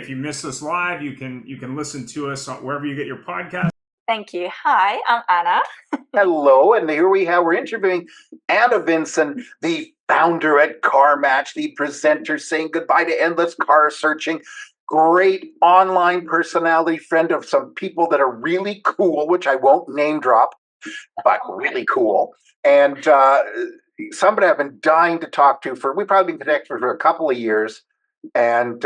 If you miss us live, you can listen to us wherever you get your podcast. Thank you. Hi, I'm Anna. Hello, and here we're interviewing Anna Vinson, the founder at CarMatch, the presenter saying goodbye to endless car searching, great online personality, friend of some people that are really cool, which I won't name drop, but really cool. And somebody I've been dying to talk to we've probably been connected for a couple of years. And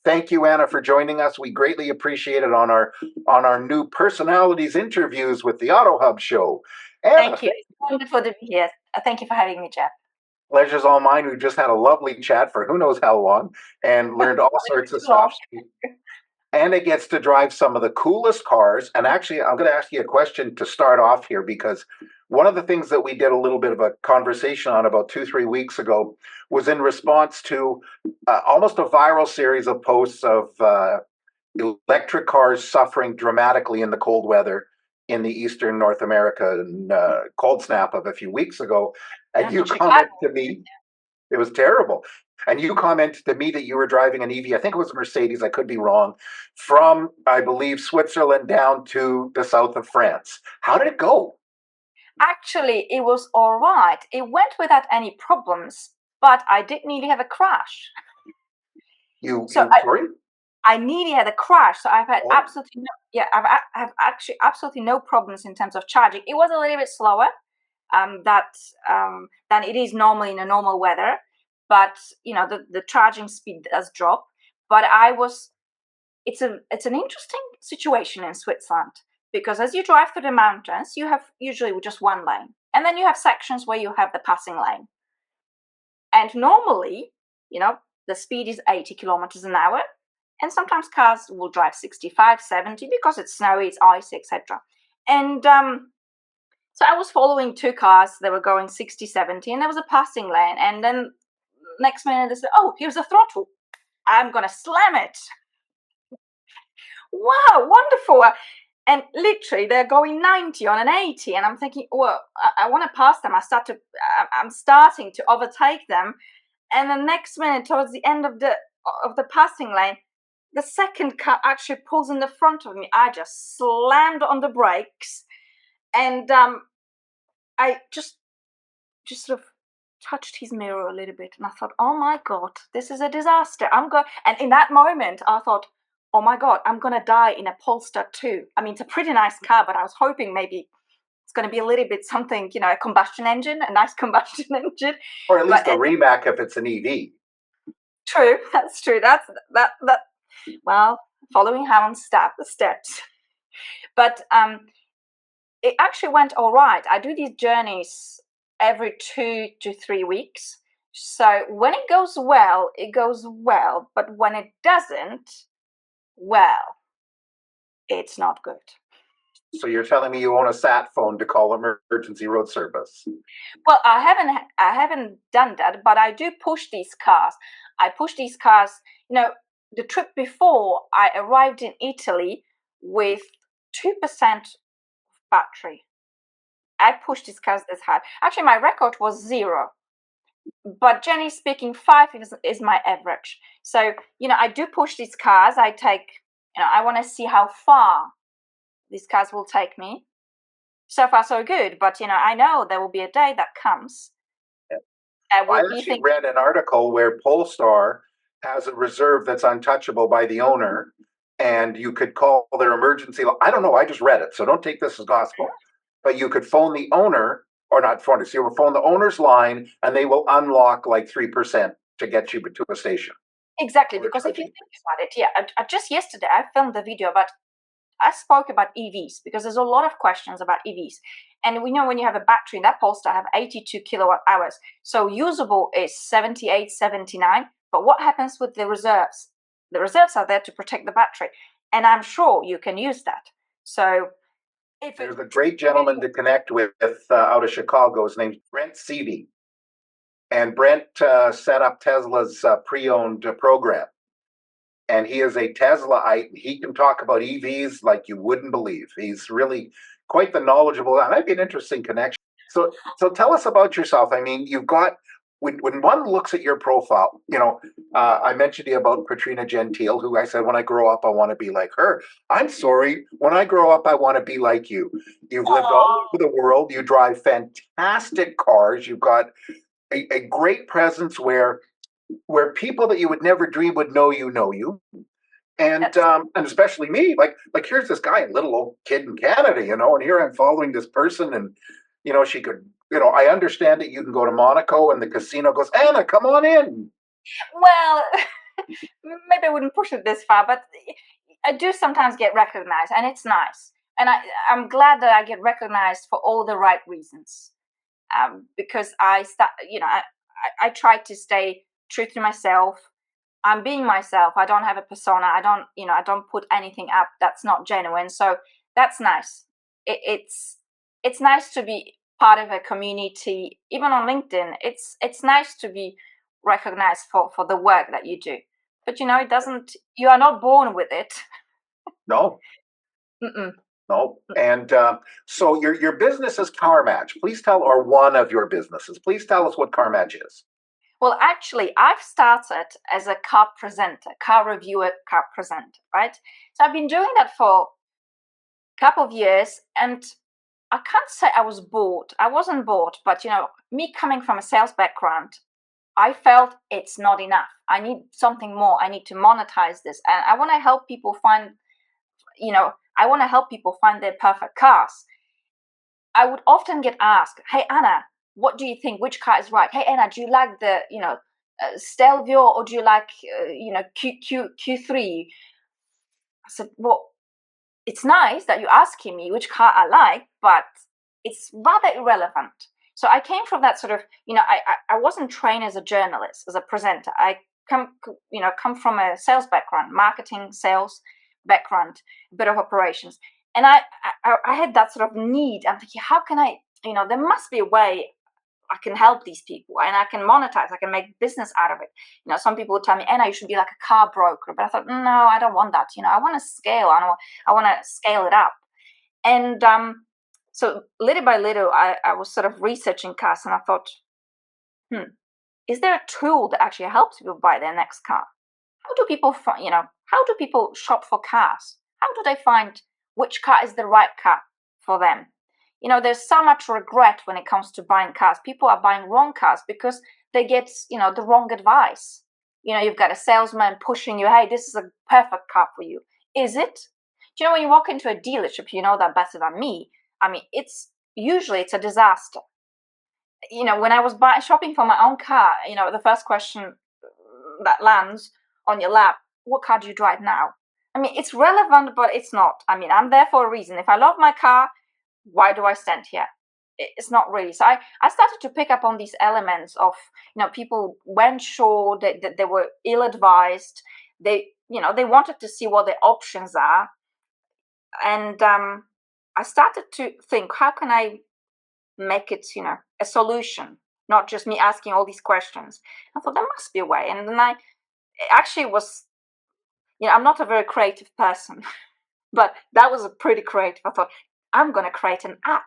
thank you, Anna, for joining us. We greatly appreciate it on our new personalities interviews with the Auto Hub show. Anna, Thank you. It's wonderful to be here. Thank you for having me, Jeff. Pleasure's all mine. We've just had a lovely chat for who knows how long and learned all sorts of stuff. Anna gets to drive some of the coolest cars. And actually, I'm going to ask you a question to start off here, because one of the things that we did a little bit of a conversation on about 2-3 weeks ago was in response to almost a viral series of posts of electric cars suffering dramatically in the cold weather in the Eastern North American cold snap of a few weeks ago. And you commented to me, it was terrible. And you commented to me that you were driving an EV, I think it was a Mercedes, I could be wrong, from, I believe, Switzerland down to the south of France. How did it go? Actually, it was all right. It went without any problems, but I did nearly have a crash. Sorry? I nearly had a crash. So I've had absolutely I've actually absolutely no problems in terms of charging. It was a little bit slower than it is normally in a normal weather. But the charging speed does drop. But it's an interesting situation in Switzerland, because as you drive through the mountains, you have usually just one lane, and then you have sections where you have the passing lane. And normally, the speed is 80 kilometers an hour, and sometimes cars will drive 65, 70 because it's snowy, it's icy, etc. And so I was following two cars that were going 60, 70, and there was a passing lane, and then next minute they said, "Oh, here's a throttle. I'm gonna slam it." Wow, wonderful. And literally they're going 90 on an 80, and I'm thinking, well, I want to pass them. I'm starting to overtake them, and the next minute, towards the end of the passing lane, the second car actually pulls in the front of me. I just slammed on the brakes, and I just sort of touched his mirror a little bit, and I thought, oh my God, this is a disaster. And in that moment I thought, oh my God, I'm gonna die in a Polestar 2. I mean, it's a pretty nice car, but I was hoping maybe it's gonna be a little bit something, a combustion engine, a nice combustion engine, or at least a Rimac if it's an EV. True, that's true. That. Well, following Helen's steps, but it actually went all right. I do these journeys every 2 to 3 weeks. So when it goes well, it goes well. But when it doesn't, well, it's not good. So you're telling me you own a sat phone to call emergency road service? Well, I haven't done that, but I do push these cars. I push these cars. The trip before, I arrived in Italy with 2% battery. I pushed these cars as hard. Actually, my record was 0. But generally speaking, 5 is my average. So, I do push these cars. I take, I want to see how far these cars will take me. So far, so good. But, I know there will be a day that comes. I actually read an article where Polestar has a reserve that's untouchable by the owner, and you could call their emergency. I don't know. I just read it, so don't take this as gospel. But you could phone the owner, or not phone it. So you would phone the owner's line, and they will unlock like 3% to get you to a station. Exactly, because if you think about it, just yesterday I filmed a video I spoke about EVs, because there's a lot of questions about EVs. And we know when you have a battery, that Polestar have 82 kilowatt hours. So usable is 78, 79. But what happens with the reserves? The reserves are there to protect the battery. And I'm sure you can use that. So there's a great gentleman to connect with out of Chicago. His name's Brent Seavey. And Brent set up Tesla's pre-owned program. And he is a Teslaite. He can talk about EVs like you wouldn't believe. He's really quite the knowledgeable. That might be an interesting connection. So tell us about yourself. I mean, you've got when one looks at your profile, I mentioned to you about Katrina Gentile, who I said, when I grow up, I want to be like her. I'm sorry. When I grow up, I want to be like you. You've lived all Oh, over the world. You drive fantastic cars. You've got a great presence where people that you would never dream would know you. And that's and especially me, like here's this guy, a little old kid in Canada, and here I'm following this person, and she could, I understand that you can go to Monaco and the casino goes, Anna, come on in. well, maybe I wouldn't push it this far, but I do sometimes get recognized, and it's nice. And I'm glad that I get recognized for all the right reasons. Because I try to stay true to myself. I'm being myself. I don't have a persona. I don't put anything up that's not genuine. So that's nice. It's nice to be part of a community, even on LinkedIn. It's nice to be recognized for the work that you do. But it doesn't. You are not born with it. No, Mm-mm. no. And so your business is CarMatch. Please tell, or one of your businesses, please tell us what CarMatch is. Well, actually, I've started as a car presenter, car reviewer, car presenter, right? So I've been doing that for a couple of years, and I can't say I was bored. I wasn't bored, but me coming from a sales background, I felt it's not enough. I need something more. I need to monetize this, and I want to help people find, I want to help people find their perfect cars. I would often get asked, "Hey Anna, what do you think? Which car is right? Hey Anna, do you like the Stelvio, or do you like Q3?" I said, "Well, it's nice that you're asking me which car I like, but it's rather irrelevant." So I came from that sort of, I wasn't trained as a journalist, as a presenter. I come from a sales background, marketing, sales background, a bit of operations. And I had that sort of need. I'm thinking, how can I, there must be a way I can help these people and I can monetize, I can make business out of it. Some people would tell me, Anna, you should be like a car broker. But I thought, no, I don't want that. I want to scale. I want to scale it up. And so little by little, I was sort of researching cars, and I thought, is there a tool that actually helps people buy their next car? How do people how do people shop for cars? How do they find which car is the right car for them? There's so much regret when it comes to buying cars. People are buying wrong cars because they get, the wrong advice. You've got a salesman pushing you, hey, this is a perfect car for you. Is it? Do you know, when you walk into a dealership, you know that better than me. I mean, it's a disaster. When I was shopping for my own car, the first question that lands on your lap, what car do you drive now? I mean, it's relevant, but it's not. I mean, I'm there for a reason. If I love my car, why do I stand here? It's not really. So I started to pick up on these elements of, people weren't sure, that they were ill-advised. They wanted to see what their options are. And I started to think, how can I make it, a solution, not just me asking all these questions. I thought there must be a way. And then I actually was, I'm not a very creative person, but that was a pretty creative. I thought, I'm going to create an app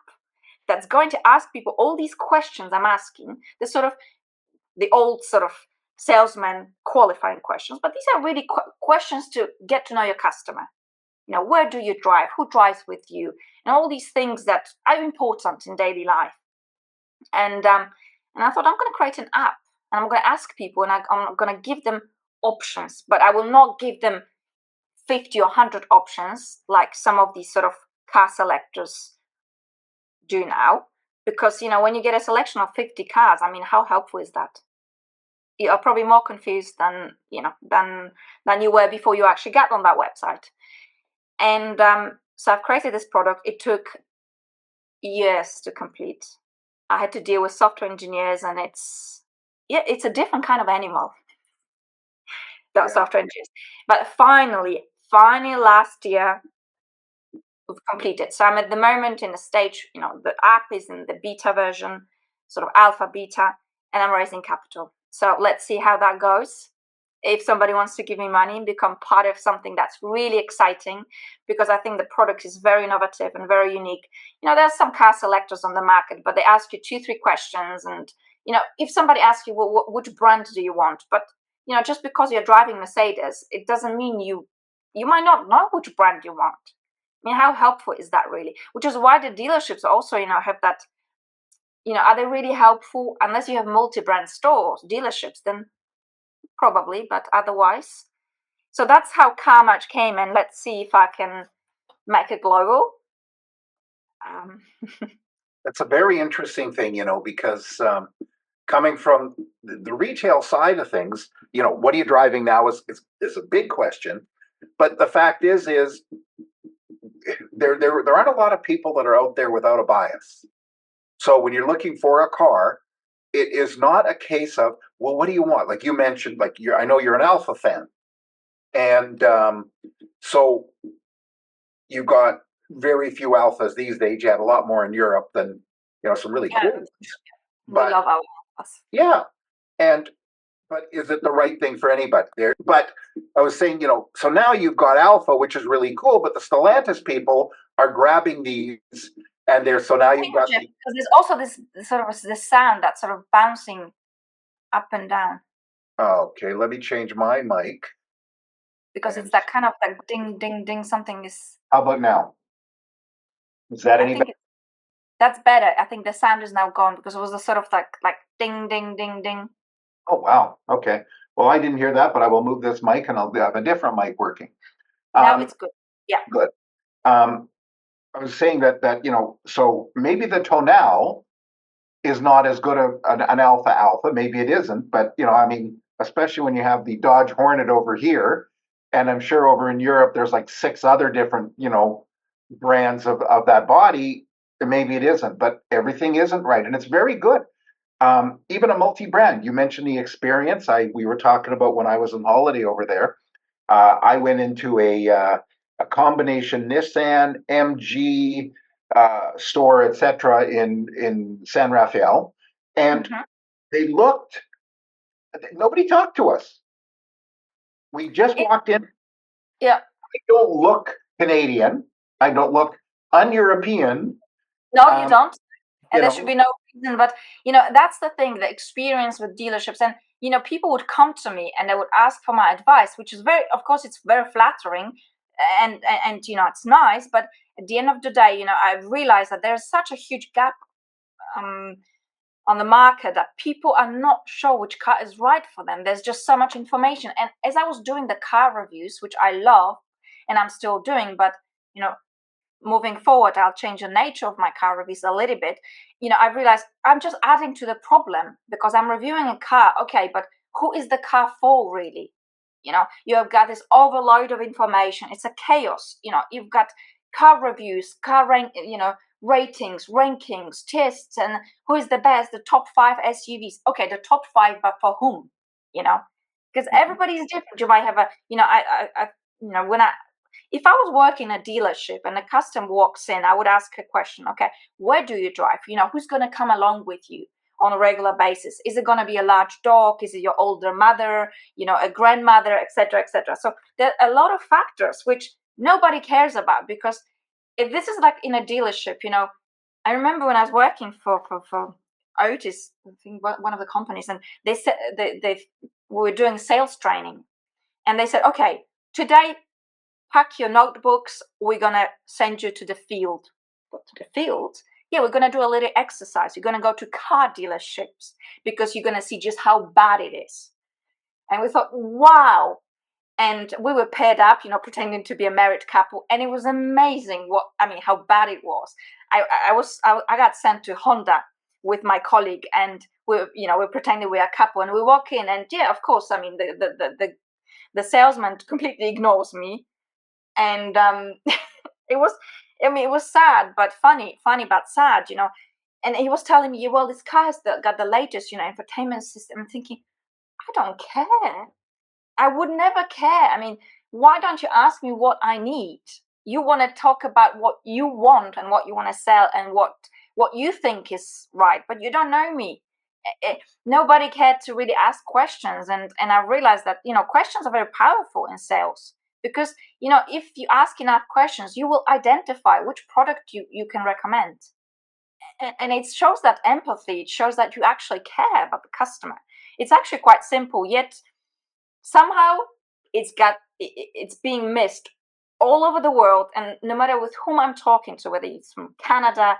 that's going to ask people all these questions I'm asking, the old sort of salesman qualifying questions, but these are really questions to get to know your customer. Where do you drive? Who drives with you? And all these things that are important in daily life. And I thought, I'm going to create an app, and I'm going to ask people, and I'm going to give them options, but I will not give them 50 or 100 options like some of these sort of car selectors do now. Because, when you get a selection of 50 cars, I mean, how helpful is that? You are probably more confused than you were before you actually got on that website. And so I've created this product. It took years to complete. I had to deal with software engineers, and it's a different kind of animal, that software engineers. But finally last year, we've completed. So I'm at the moment in a stage, the app is in the beta version, sort of alpha beta, and I'm raising capital. So let's see how that goes. If somebody wants to give me money and become part of something that's really exciting, because I think the product is very innovative and very unique. There's some car selectors on the market, but they ask you 2-3 questions, and if somebody asks you, well, which brand do you want? But, just because you're driving Mercedes, it doesn't mean you might not know which brand you want. I mean, how helpful is that really? Which is why the dealerships also, have that, are they really helpful? Unless you have multi-brand stores, dealerships, then probably, but otherwise. So that's how CarMatch came, and let's see if I can make it global. That's a very interesting thing, because coming from the retail side of things, what are you driving now is a big question. But the fact is there aren't a lot of people that are out there without a bias. So when you're looking for a car, it is not a case of, well, what do you want? Like you mentioned, I know you're an Alpha fan, and so you've got very few Alphas these days. You had a lot more in Europe than some really cool ones. We love our Alphas. Yeah, but is it the right thing for anybody there? But I was saying, so now you've got Alpha, which is really cool, but the Stellantis people are grabbing these, and so now you've got because there's also this sort of this sound that's sort of bouncing up and down. Okay, let me change my mic. Because it's that kind of like ding, ding, ding, something is... How about now? Is that any better? That's better. I think the sound is now gone because it was a sort of like ding, ding, ding, ding. Oh, wow. Okay. Well, I didn't hear that, but I will move this mic and I'll have a different mic working. Now it's good. Yeah. Good. I was saying that so maybe the Tonal is not as good an alpha. Maybe it isn't, but especially when you have the Dodge Hornet over here, and I'm sure over in Europe there's like 6 other different brands of that body. Maybe it isn't, but everything isn't right, and it's very good. Even a multi-brand. You mentioned the experience. We were talking about when I was on holiday over there. I went into a combination Nissan, MG store, etc. in San Rafael, and they looked. Nobody talked to us. We just walked in. Yeah. I don't look Canadian. I don't look un-European. No, you don't. And there should be no reason. But, that's the thing, the experience with dealerships. And, people would come to me and they would ask for my advice, which is of course, it's very flattering. And it's nice. But at the end of the day, I realized that there's such a huge gap on the market that people are not sure which car is right for them. There's just so much information. And as I was doing the car reviews, which I love and I'm still doing, but, moving forward, I'll change the nature of my car reviews a little bit. I realized I'm just adding to the problem because I'm reviewing a car. Okay, but who is the car for really? You have got this overload of information. It's a chaos. You've got car reviews, ratings, rankings, tests, and who is the best, the top 5 SUVs. Okay, the top 5, but for whom? Because everybody's different. You might have if I was working in a dealership and a customer walks in, I would ask a question. Okay, where do you drive? Who's going to come along with you on a regular basis? Is it going to be a large dog? Is it your older mother, a grandmother, etc., etc.? So there are a lot of factors which nobody cares about, because if this is like in a dealership, I remember when I was working for Otis, I think one of the companies, and they said they were doing sales training, and they said, okay, today, pack your notebooks. We're going to send you to the field. Go to the field? Yeah, we're going to do a little exercise. You're going to go to car dealerships because you're going to see just how bad it is. And we thought, wow. And we were paired up, pretending to be a married couple. And it was amazing how bad it was. I got sent to Honda with my colleague, and we're pretending we're a couple. And we walk in, and yeah, of course, the salesman completely ignores me. And it was sad, but funny but sad, and he was telling me, well, this car has got the latest, infotainment system. I'm thinking, I don't care. I would never care. Why don't you ask me what I need? You want to talk about what you want and what you want to sell and what you think is right, but you don't know me. Nobody cared to really ask questions, and I realized that questions are very powerful in sales. Because, if you ask enough questions, you will identify which product you can recommend. and it shows that empathy. It shows that you actually care about the customer. It's actually quite simple, yet somehow it's being missed all over the world. And no matter with whom I'm talking to, whether it's from Canada,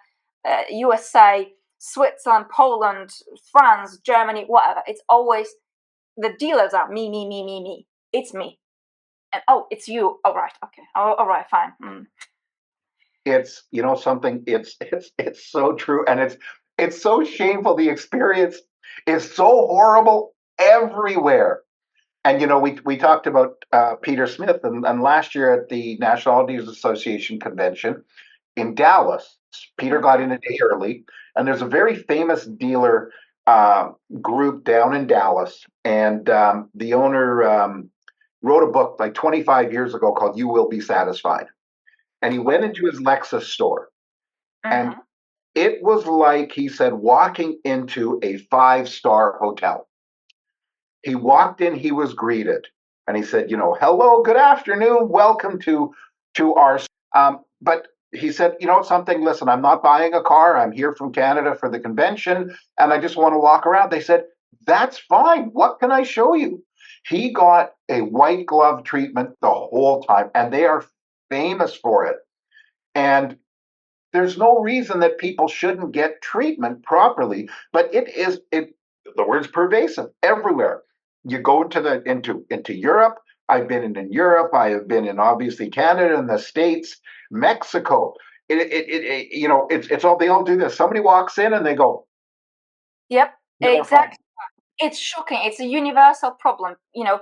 USA, Switzerland, Poland, France, Germany, whatever, it's always the dealers are me. It's me. And oh, it's you. All right, okay. Oh, all right, fine. It's, you know, something. It's so true, and it's so shameful. The experience is so horrible everywhere. And you know, we talked about Peter Smith, and last year at the National Auto Dealers Association convention in Dallas, Peter got in a day early, and there's a very famous dealer group down in Dallas, and the owner wrote a book like 25 years ago called "You Will Be Satisfied," and he went into his Lexus store, and it was like, he said, walking into a five-star hotel. He walked in, he was greeted, and he said, you know, hello, good afternoon, welcome to our. But he said, you know something, listen, I'm not buying a car. I'm here from Canada for the convention, and I just want to walk around. They said, that's fine. What can I show you? He got a white glove treatment the whole time, and they are famous for it. And there's no reason that people shouldn't get treatment properly, but the word's pervasive everywhere. You go into Europe. I've been in Europe. I have been in, obviously, Canada and the States, Mexico. You know, it's all, they all do this. Somebody walks in and they go, Yep, exactly. It's shocking. It's a universal problem. You know,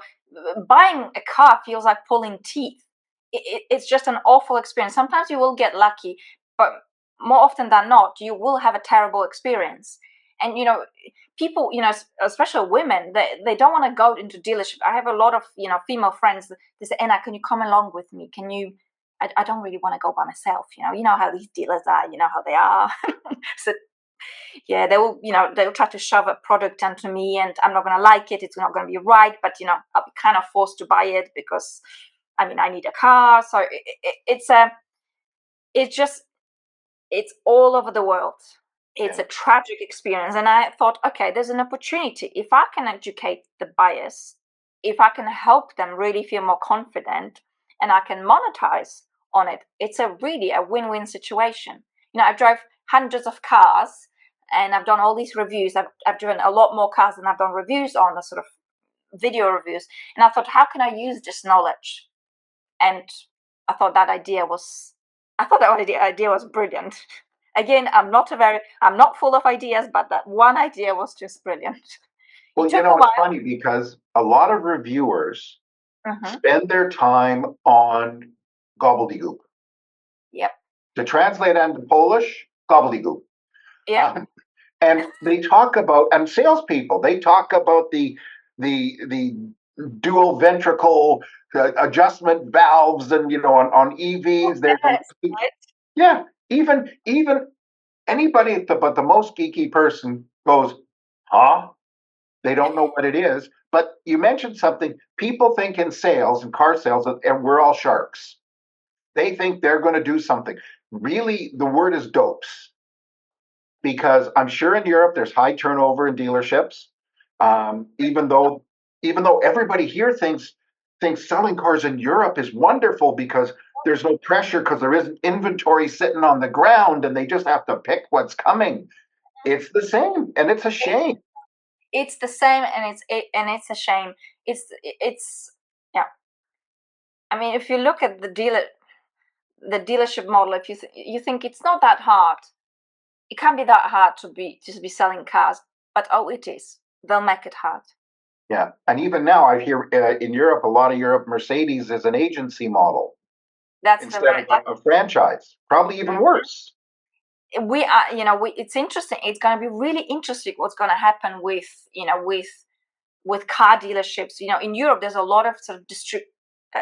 buying a car feels like pulling teeth. It's just an awful experience. Sometimes you will get lucky, but more often than not, you will have a terrible experience. And you know, people, you know, especially women, they don't want to go into dealership. I have a lot of, you know, female friends. They say, Anna, can you come along with me? Can you? I don't really want to go by myself. You know how these dealers are. You know how they are. So yeah, they'll try to shove a product onto me, and I'm not going to like it. It's not going to be right, but you know, I'll be kind of forced to buy it because, I mean, I need a car. So it's all over the world. It's a tragic experience. And I thought, okay, there's an opportunity. If I can educate the buyers, if I can help them really feel more confident, and I can monetize on it, it's really a win-win situation. You know, I drive hundreds of cars, and I've done all these reviews. I've driven a lot more cars than I've done reviews on, the sort of video reviews. And I thought, how can I use this knowledge? And I thought that idea was brilliant. Again, I'm not full of ideas, but that one idea was just brilliant. Well, you know, it's funny because a lot of reviewers spend their time on gobbledygook. Yep. To translate into Polish, gobbledygook. Yeah. And they talk about, and salespeople, they talk about the dual ventricle adjustment valves, and you know, on EVs, yeah. Even anybody but the most geeky person goes, huh? They don't know what it is. But you mentioned something. People think in sales and car sales, and we're all sharks. They think they're going to do something. Really, the word is dopes. Because I'm sure in Europe there's high turnover in dealerships. Even though everybody here thinks selling cars in Europe is wonderful because there's no pressure, because there isn't inventory sitting on the ground and they just have to pick what's coming. It's the same, and it's a shame. It's the same, and it's a shame. It's yeah. I mean, if you look at the dealership model, if you think it's not that hard, it can't be that hard to be selling cars, but oh, it is. They'll make it hard. Yeah, and even now I hear in Europe, a lot of Europe, Mercedes is an agency model. That's instead of a franchise. Probably even worse. We are, you know, it's interesting. It's going to be really interesting what's going to happen with, you know, with car dealerships. You know, in Europe, there's a lot of sort of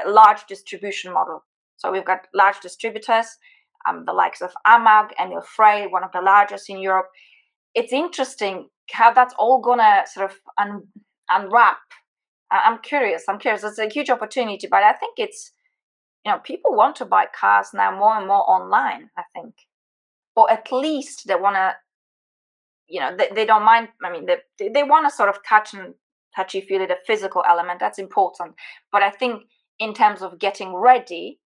large distribution model. So we've got large distributors, the likes of Amag and Frey, one of the largest in Europe. It's interesting how that's all going to sort of unwrap. I'm curious. It's a huge opportunity, but I think it's, you know, people want to buy cars now more and more online, I think. Or at least they want to they don't mind. I mean, they want to sort of touchy-feely the physical element. That's important. But I think in terms of getting ready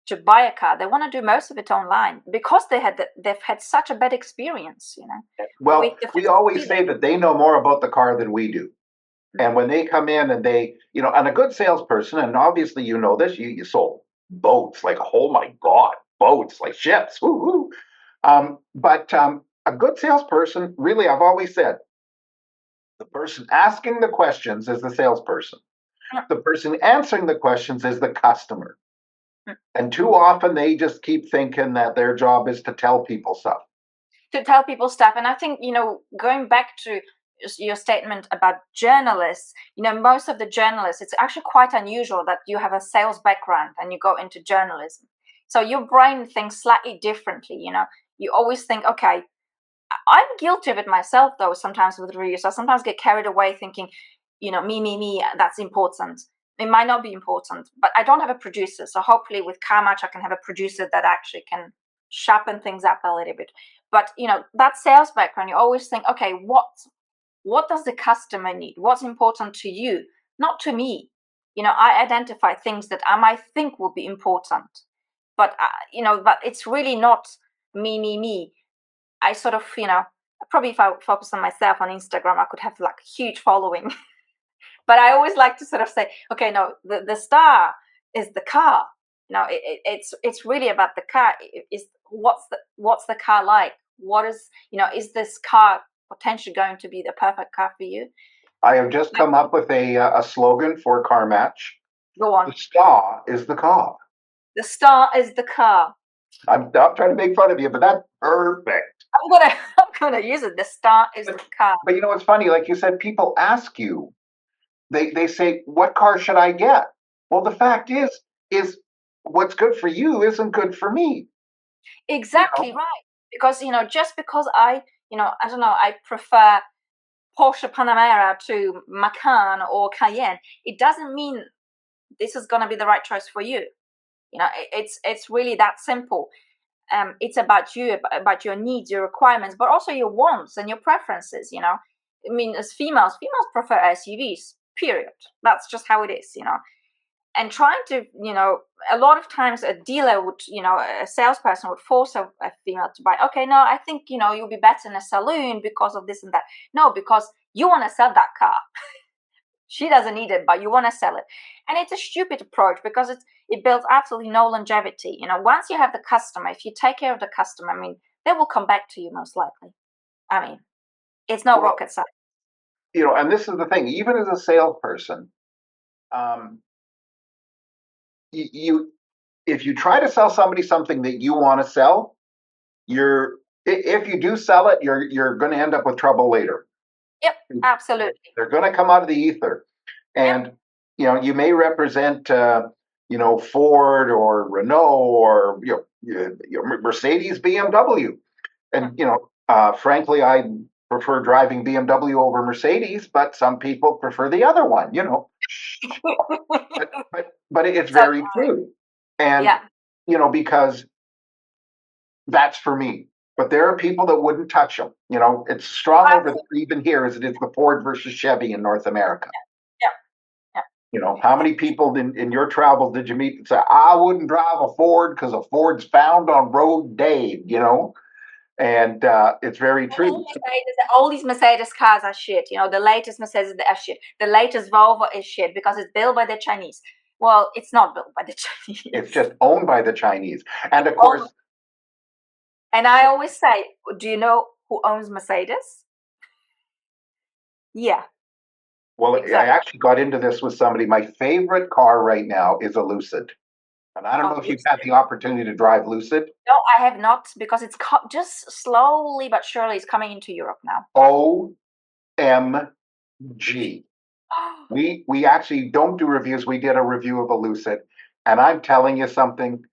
to buy a car, they want to do most of it online because they've had such a bad experience. Well, we always say that they know more about the car than we do. And when they come in and they, and a good salesperson, and obviously you know this, you sold boats, like, oh my God, boats, like ships. Woo-hoo. But a good salesperson, really, I've always said, the person asking the questions is the salesperson. The person answering the questions is the customer. And too often they just keep thinking that their job is to tell people stuff. And I think, going back to your statement about journalists, most of the journalists, it's actually quite unusual that you have a sales background and you go into journalism. So your brain thinks slightly differently. You always think, okay, I'm guilty of it myself, though, sometimes with reviews. I sometimes get carried away thinking, me, that's important. It might not be important, but I don't have a producer. So hopefully with CarMatch, I can have a producer that actually can sharpen things up a little bit. But, that sales background, you always think, okay, what does the customer need? What's important to you? Not to me. I identify things that I might think will be important. But, but it's really not me. I sort of, probably if I focus on myself on Instagram, I could have like a huge following. But I always like to sort of say, okay, no, the star is the car. It's really about the car. What's the car like? What is this car potentially going to be the perfect car for you? I have just come up with a slogan for CarMatch. Go on. The star is the car. The star is the car. I'm not trying to make fun of you, but that's perfect. I'm gonna use it. The star is the car. But it's funny, like you said, people ask you, they say, what car should I get? Well, the fact is what's good for you isn't good for me. Exactly right. Because just because I don't know, I prefer Porsche Panamera to Macan or Cayenne, it doesn't mean this is going to be the right choice for you. It's really that simple. It's about you, about your needs, your requirements, but also your wants and your preferences. I mean, as females prefer SUVs. Period. That's just how it is. And trying to, a lot of times a dealer would, a salesperson would force a female to buy. Okay, no, I think you'll be better in a saloon because of this and that. No, because you want to sell that car. She doesn't need it, but you want to sell it. And it's a stupid approach because it builds absolutely no longevity. Once you have the customer, if you take care of the customer, I mean, they will come back to you most likely. I mean, it's no rocket science. And this is the thing, even as a salesperson, if you try to sell somebody something that you want to sell, if you do sell it, you're going to end up with trouble later. Yep, absolutely. They're going to come out of the ether. And, you may represent, Ford or Renault or, Mercedes, BMW. And, frankly, I prefer driving BMW over Mercedes, but some people prefer the other one, but it's very true. And, because that's for me. But there are people that wouldn't touch them. It's strong over there, even here, as it is the Ford versus Chevy in North America. How many people in your travels did you meet that say, I wouldn't drive a Ford because a Ford's found on road Dave, And it's very true. All these Mercedes cars are shit. The latest Mercedes are shit. The latest Volvo is shit because it's built by the Chinese. Well, it's not built by the Chinese. It's just owned by the Chinese. And of course... And I always say, do you know who owns Mercedes? Yeah. Well, exactly. I actually got into this with somebody. My favorite car right now is a Lucid. And I don't know if you've had the opportunity to drive Lucid. No, I have not, because it's just slowly but surely it's coming into Europe now. OMG. We actually don't do reviews. We did a review of a Lucid. And I'm telling you something.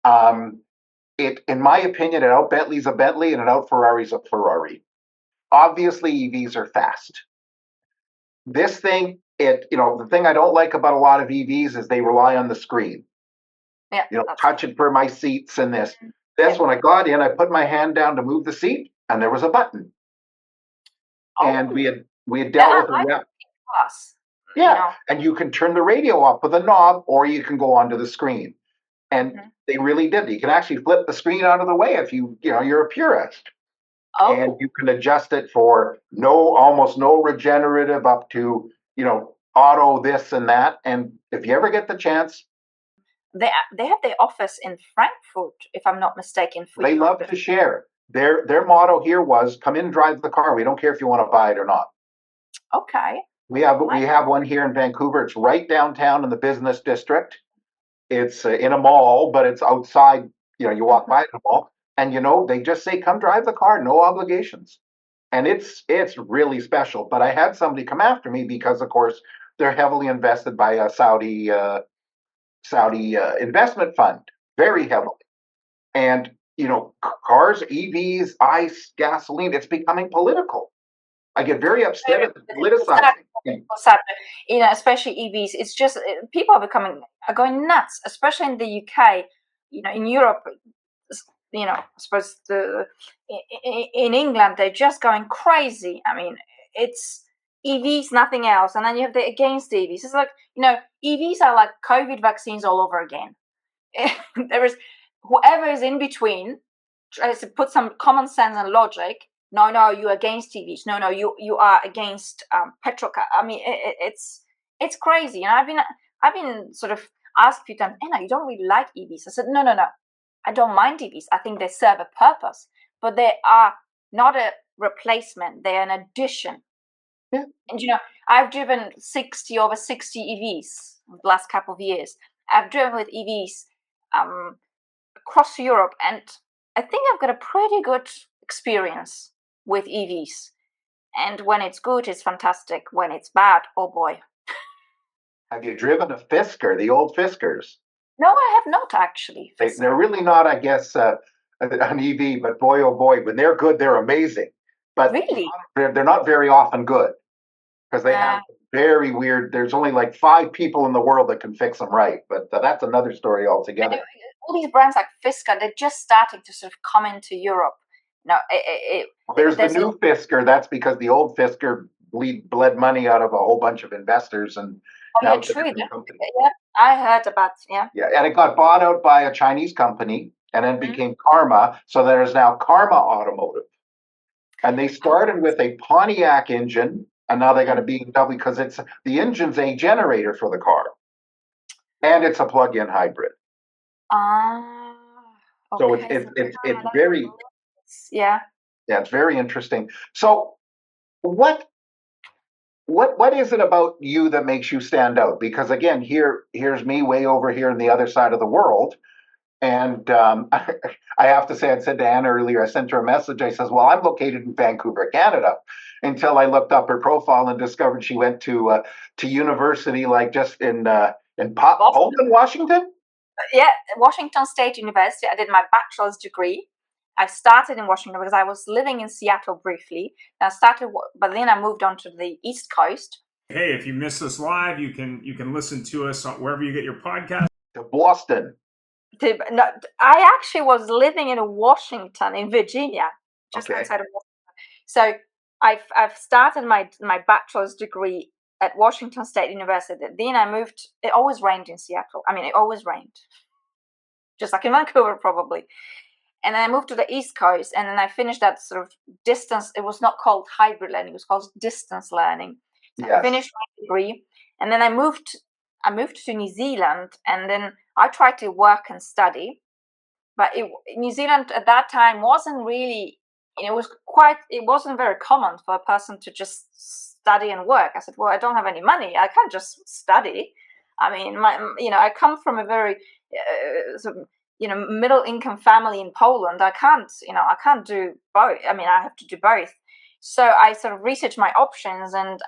In my opinion, it out Bentley's a Bentley and it out Ferrari's a Ferrari. Obviously, EVs are fast. This thing, the thing I don't like about a lot of EVs is they rely on the screen. Yeah, touch it for my seats and this. When I got in, I put my hand down to move the seat, and there was a button. and Oh, we had yeah, dealt with I a like rep. class. You Yeah, know. and you can turn the radio off with a knob, or you can go onto the screen. And Mhm. they really did. You can actually flip the screen out of the way if you're a purist, and Oh, you can adjust it for almost no regenerative up to auto this and that. And if you ever get the chance, they have their office in Frankfurt, if I'm not mistaken, for they Europe. love to share. Their motto here was, "Come in and drive the car. We don't care if you want to buy it or not." Okay. We My, have one here in Vancouver. It's right downtown in the business district. It's in a mall, but it's outside. You walk by the mall, and they just say, "Come drive the car, no obligations," and it's really special. But I had somebody come after me because, of course, they're heavily invested by a Saudi investment fund, very heavily, and cars, EVs, ICE, gasoline. It's becoming political. I get very upset at the it's sad, politicizing. it's sad, especially EVs. It's just people are going nuts, especially in the UK. In Europe, I suppose in England they're just going crazy. I mean, it's EVs, nothing else, and then you have the against EVs. It's like EVs are like COVID vaccines all over again. There is whoever is in between tries to put some common sense and logic. No, you're against TVs. No, you are against petrol car. I mean, it's crazy. And I've been sort of asked a few times, Anna, you don't really like EVs. I said, no, I don't mind EVs. I think they serve a purpose, but they are not a replacement. They are an addition. Yeah. And I've driven over 60 EVs the last couple of years. I've driven with EVs across Europe, and I think I've got a pretty good experience with EVs. And when it's good, it's fantastic. When it's bad, oh boy. Have you driven a Fisker, the old Fiskers? No, I have not actually. They're really not, I guess, an EV, but boy, oh boy, when they're good, they're amazing. But Really? they're not very often good because they have Uh, very weird. There's only like 5 people in the world that can fix them right, but that's another story altogether. all these brands like Fisker, they're just starting to sort of come into Europe. No, There's the new Fisker. That's because the old Fisker bled money out of a whole bunch of investors, and now yeah, it's a true. different company. Yeah, I heard about yeah. Yeah, and it got bought out by a Chinese company and then became Karma. So there is now Karma Automotive. And they started with a Pontiac engine, and now they got a BMW because the engine's a generator for the car, and it's a plug-in hybrid. Ah, So okay. it's very Yeah. it's very interesting. So what is it about you that makes you stand out? Because again, here's me way over here in the other side of the world. And I have to say, I said to Anna earlier, I sent her a message. I says, well, I'm located in Vancouver, Canada, until I looked up her profile and discovered she went to university, like just in Pullman, Washington. Yeah, Washington State University. I did my bachelor's degree. I started in Washington because I was living in Seattle briefly. But then I moved on to the East Coast. Hey, if you miss us live, you can listen to us wherever you get your podcast. To Boston. No, I actually was living in Washington, in Virginia, just outside of Washington. So I've started my bachelor's degree at Washington State University. Then I moved. It always rained in Seattle. I mean, it always rained, just like in Vancouver, probably. And then I moved to the East Coast, and then I finished that sort of distance. It was not called hybrid learning; it was called distance learning. So Yes. I finished my degree, and then I moved to New Zealand, and then I tried to work and study. But New Zealand at that time wasn't really. It wasn't very common for a person to just study and work. I said, well, I don't have any money. I can't just study. I mean, I come from a very sort of, middle income family in Poland. I can't do both. I mean, I have to do both. So I sort of researched my options, and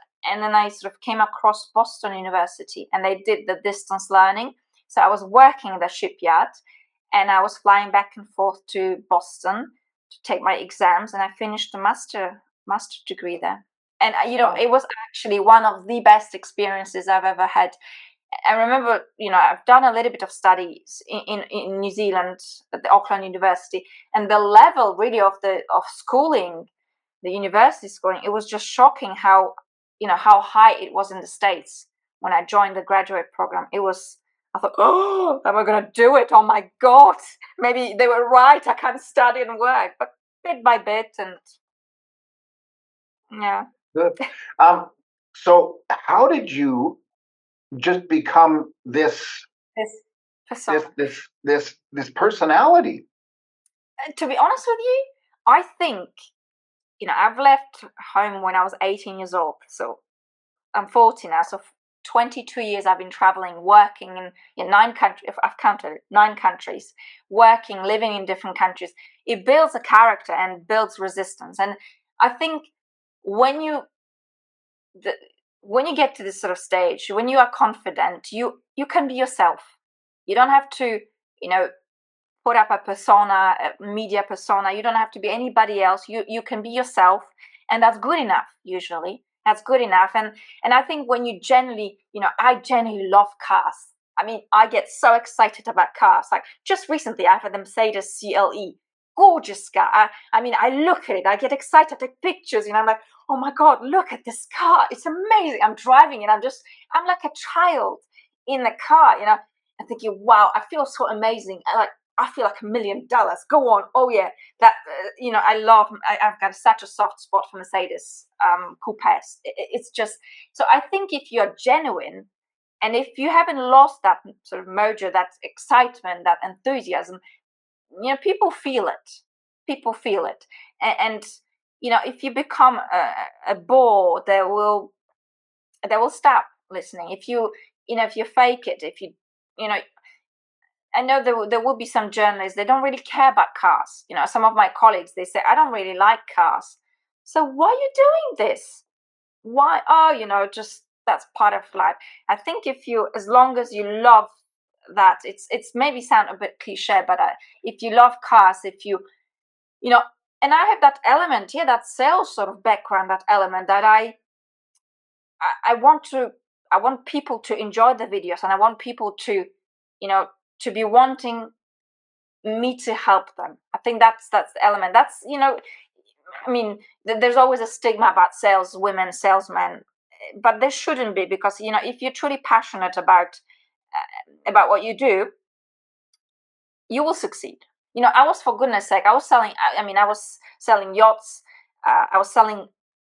then I sort of came across Boston University, and they did the distance learning. So I was working at the shipyard, and I was flying back and forth to Boston to take my exams, and I finished the master degree there. And it was actually one of the best experiences I've ever had. I remember, I've done a little bit of studies in New Zealand at the Auckland University, and the level really of schooling the university schooling, it was just shocking how, how high it was in the States. When I joined the graduate program, I thought, oh, am I going to do it? Oh my God, maybe they were right. I can't study and work, but bit by bit, and yeah. Good. So how did you just become this This persona. this personality? To be honest with you, I think, I've left home when I was 18 years old. So I'm 40 now. So 22 years I've been traveling, working in 9 countries. I've counted 9 countries, working, living in different countries. It builds a character and builds resistance. And I think when you when you get to this sort of stage, when you are confident, you can be yourself. You don't have to, put up a persona, a media persona. You don't have to be anybody else. You can be yourself, and that's good enough. Usually, that's good enough. And I think when you genuinely, I genuinely love cars. I mean, I get so excited about cars. Like just recently, I had the Mercedes CLE, gorgeous car. I mean, I look at it, I get excited, I take pictures. I'm like, oh my God, look at this car! It's amazing. I'm driving it. I'm like a child in the car. I'm thinking, wow, I feel so amazing. I feel like $1 million. Go on. Oh yeah, that I've got such a soft spot for Mercedes coupes. It's just so. I think if you're genuine, and if you haven't lost that sort of mojo, that excitement, that enthusiasm, people feel it. People feel it, and if you become a bore, they will stop listening. If you fake it, if you know I know there will be some journalists, they don't really care about cars. Some of my colleagues, they say, I don't really like cars. So why are you doing this? Why? Oh, just that's part of life. I think as long as you love that, it's maybe sound a bit cliche, but if you love cars, if and I have that element, that sales sort of background, that element that I want people to enjoy the videos, and I want people to, to be wanting me to help them. I think that's the element. That's I mean, there's always a stigma about salesmen, but there shouldn't be, because if you're truly passionate about what you do, you will succeed. I was, for goodness sake, I was selling. I was selling yachts. I was selling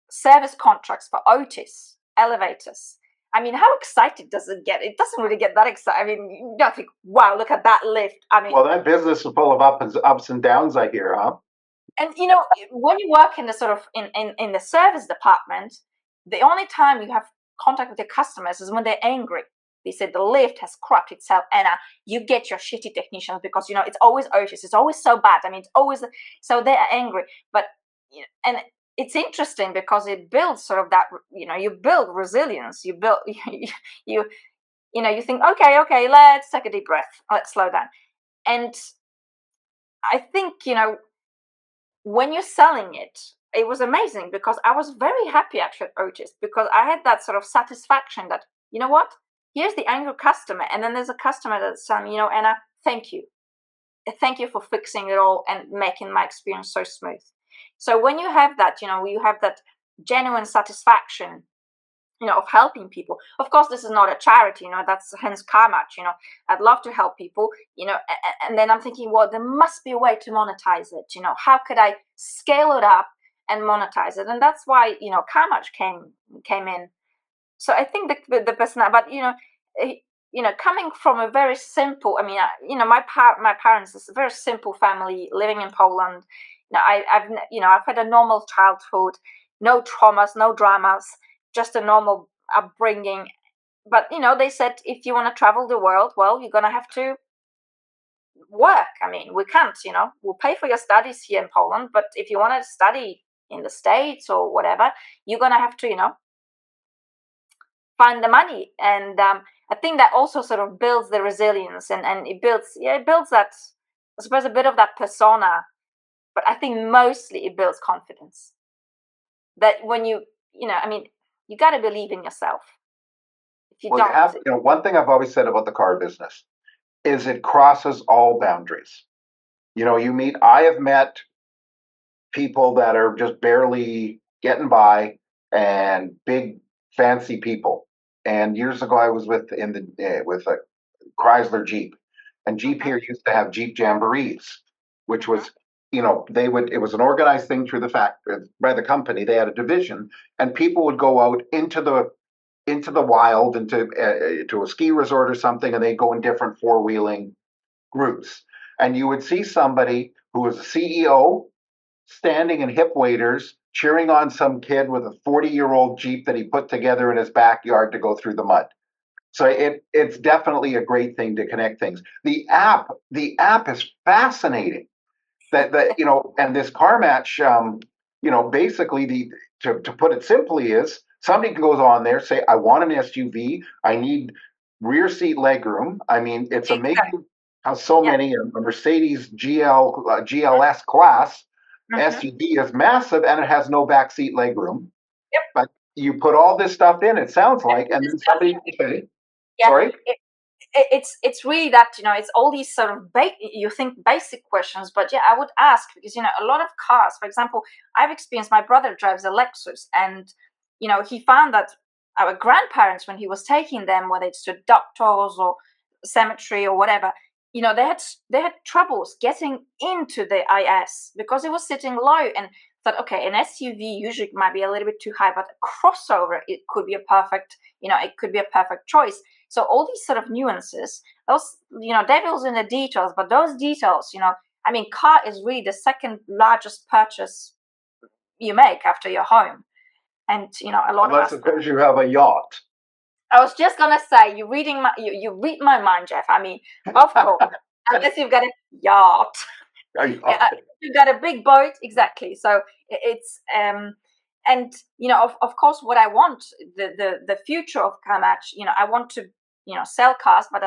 service contracts for Otis elevators. I mean, how excited does it get? It doesn't really get that excited. I mean, you don't think, wow, look at that lift. I mean, Well, that business is full of ups and downs, I hear, huh? and when you work in the sort of in the service department, the only time you have contact with your customers is when they're angry. They said the lift has crapped itself, and you get your shitty technicians, because it's always Otis. It's always so bad. I mean, it's always so they are angry. But and it's interesting because it builds sort of that. You build resilience. You build you think, okay, let's take a deep breath. Let's slow down. And I think when you're selling it, it was amazing, because I was very happy actually at Otis, because I had that sort of satisfaction that, what? Here's the angry customer, and then there's a customer that's saying, Anna, thank you. Thank you for fixing it all and making my experience so smooth. So when you have that, you have that genuine satisfaction, of helping people. Of course, this is not a charity, that's hence CarMatch. I'd love to help people, and then I'm thinking, well, there must be a way to monetize it. How could I scale it up and monetize it? And that's why, CarMatch came in. So I think the person, but coming from a very simple, my parents is a very simple family living in Poland. I've had a normal childhood, no traumas, no dramas, just a normal upbringing. But they said, if you want to travel the world, well, you're gonna have to work. I mean, we can't, we'll pay for your studies here in Poland, but if you want to study in the States or whatever, you're gonna have to, find the money. And I think that also sort of builds the resilience, and it builds that, I suppose, a bit of that persona. But I think mostly it builds confidence. That when you got to believe in yourself. If you don't, one thing I've always said about the car business is it crosses all boundaries. I have met people that are just barely getting by and big fancy people. And years ago, I was with a Chrysler Jeep, and Jeep Mhm. here used to have Jeep Jamborees, which Mhm. was, it was an organized thing through the factory by the company. They had a division, and people would go out into the wild, to a ski resort or something, and they'd go in different four-wheeling groups. And you would see somebody who was a CEO standing in hip waders cheering on some kid with a 40-year-old Jeep that he put together in his backyard to go through the mud. So it's definitely a great thing to connect things. The app is fascinating. And this CarMatch, basically to put it simply is somebody goes on there, say, I want an SUV, I need rear seat legroom. I mean, it's Exactly. amazing how so Yeah. many a Mercedes GLS class Mhm. SUV is massive and it has no back seat legroom. Yep. But you put all this stuff in, it sounds And like, we and then discussed somebody, it. okay, Yeah. sorry. It's really that, it's all these sort of you think basic questions, but yeah, I would ask, because a lot of cars, for example, I've experienced, my brother drives a Lexus, and he found that our grandparents, when he was taking them, whether it's to doctors or cemetery or whatever, they had troubles getting into the IS because it was sitting low, and thought, okay, an SUV usually might be a little bit too high, but a crossover, it could be a perfect choice. So all these sort of nuances, those, devils in the details, but those details, I mean, car is really the second largest purchase you make after your home. And, a lot of Unless, us, of course, you have a yacht. I was just going to say, you read my mind, Jeff. I mean, of course, unless you've got a yacht. A Yeah, yacht. you got a big boat, exactly. So it's and of course, what I want, the future of CarMatch, I want to sell cars, but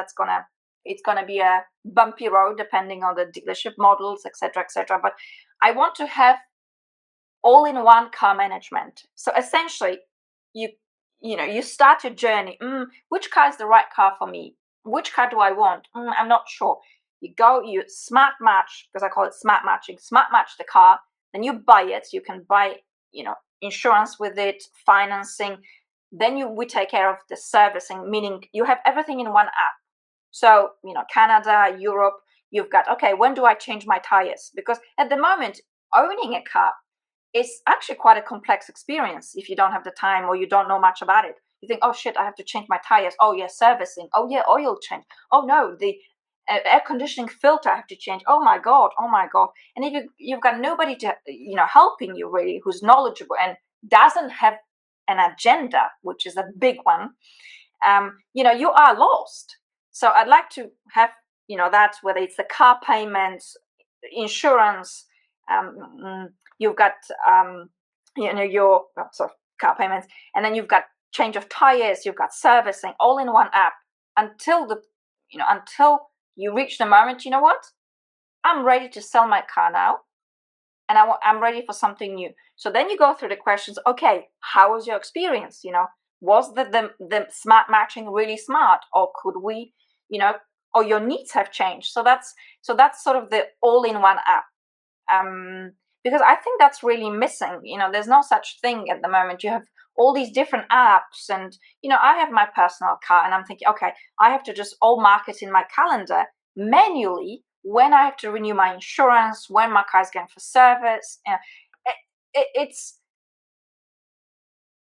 it's gonna be a bumpy road depending on the dealership models, etc., etc. But I want to have all-in-one car management. So essentially, you you start your journey. Which car is the right car for me? Which car do I want? I'm not sure. You smart match, because I call it smart matching. Smart match the car, then you buy it. You can buy insurance with it, financing. Then we take care of the servicing, meaning you have everything in one app. So Canada, Europe, you've got, okay, when do I change my tires? Because at the moment, owning a car, it's actually quite a complex experience if you don't have the time or you don't know much about it. You think, oh shit, I have to change my tires. Oh yeah, servicing. Oh yeah, oil change. Oh no, the air conditioning filter I have to change. Oh my god, oh my god. And if you've got nobody to helping you really, who's knowledgeable and doesn't have an agenda, which is a big one, you are lost. So I'd like to have that, whether it's the car payments, insurance, you've got your sort of car payments, and then you've got change of tires, you've got servicing, all in one app, until until you reach the moment, you know what, I'm ready to sell my car now, and I'm ready for something new. So then you go through the questions. Okay, how was your experience? Was the smart matching really smart, or could we, or your needs have changed? So that's sort of the all-in-one app. Because I think that's really missing. There's no such thing at the moment. You have all these different apps, and I have my personal car, and I'm thinking, okay, I have to just all mark it in my calendar manually when I have to renew my insurance, when my car is going for service. It's,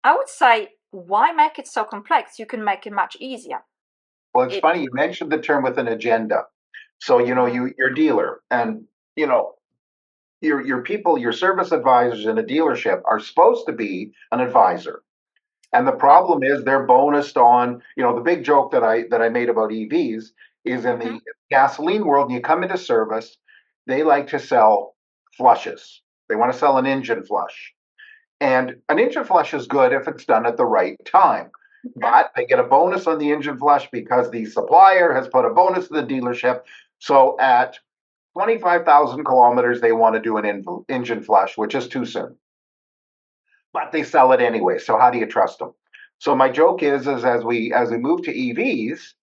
I would say, why make it so complex? You can make it much easier. Well, it's It. funny you mentioned the term with an agenda. So your dealer, and you know your people, your service advisors in a dealership are supposed to be an advisor. And the Yeah. problem is they're bonused on, the big joke that I made about EVs is in Hmm. the gasoline world, and you come into service, they like to sell flushes. They want to sell an engine flush. And an engine flush is good if it's done at the right time. But they get a bonus on the engine flush because the supplier has put a bonus to the dealership. So at 25,000 kilometers, they want to do an engine flush, which is too soon. But they sell it anyway. So how do you trust them? So my joke is as we move to EVs,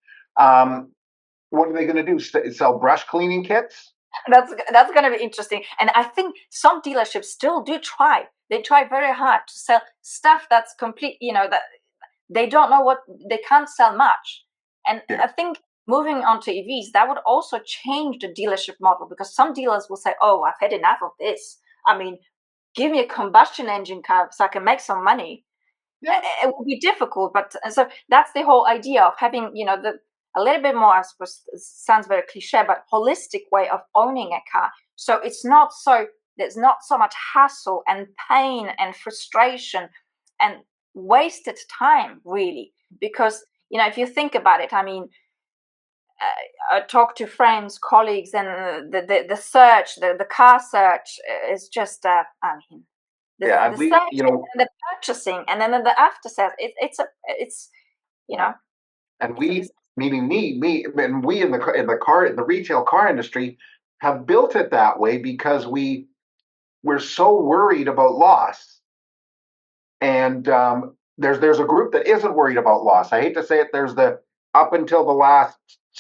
what are they going to do? Sell brush cleaning kits? That's going to be interesting. And I think some dealerships still do try. They try very hard to sell stuff that's complete, that they don't know what they can't sell much. And Yeah. I think moving on to EVs, that would also change the dealership model, because some dealers will say, oh, I've had enough of this. I mean, give me a combustion engine car so I can make some money. Yeah. It will be difficult, but so that's the whole idea of having, a little bit more, I suppose, sounds very cliche, but holistic way of owning a car. So there's not so much hassle and pain and frustration and wasted time, really. Because, if you think about it, I mean, I talk to friends, colleagues, and the search, the car search is just, I mean, Yeah, and the we, search and the purchasing, and then the after sales. It's and it's a we, meaning me, and we in the retail car industry have built it that way because we're so worried about loss. And there's a group that isn't worried about loss. I hate to say it. There's the up until the last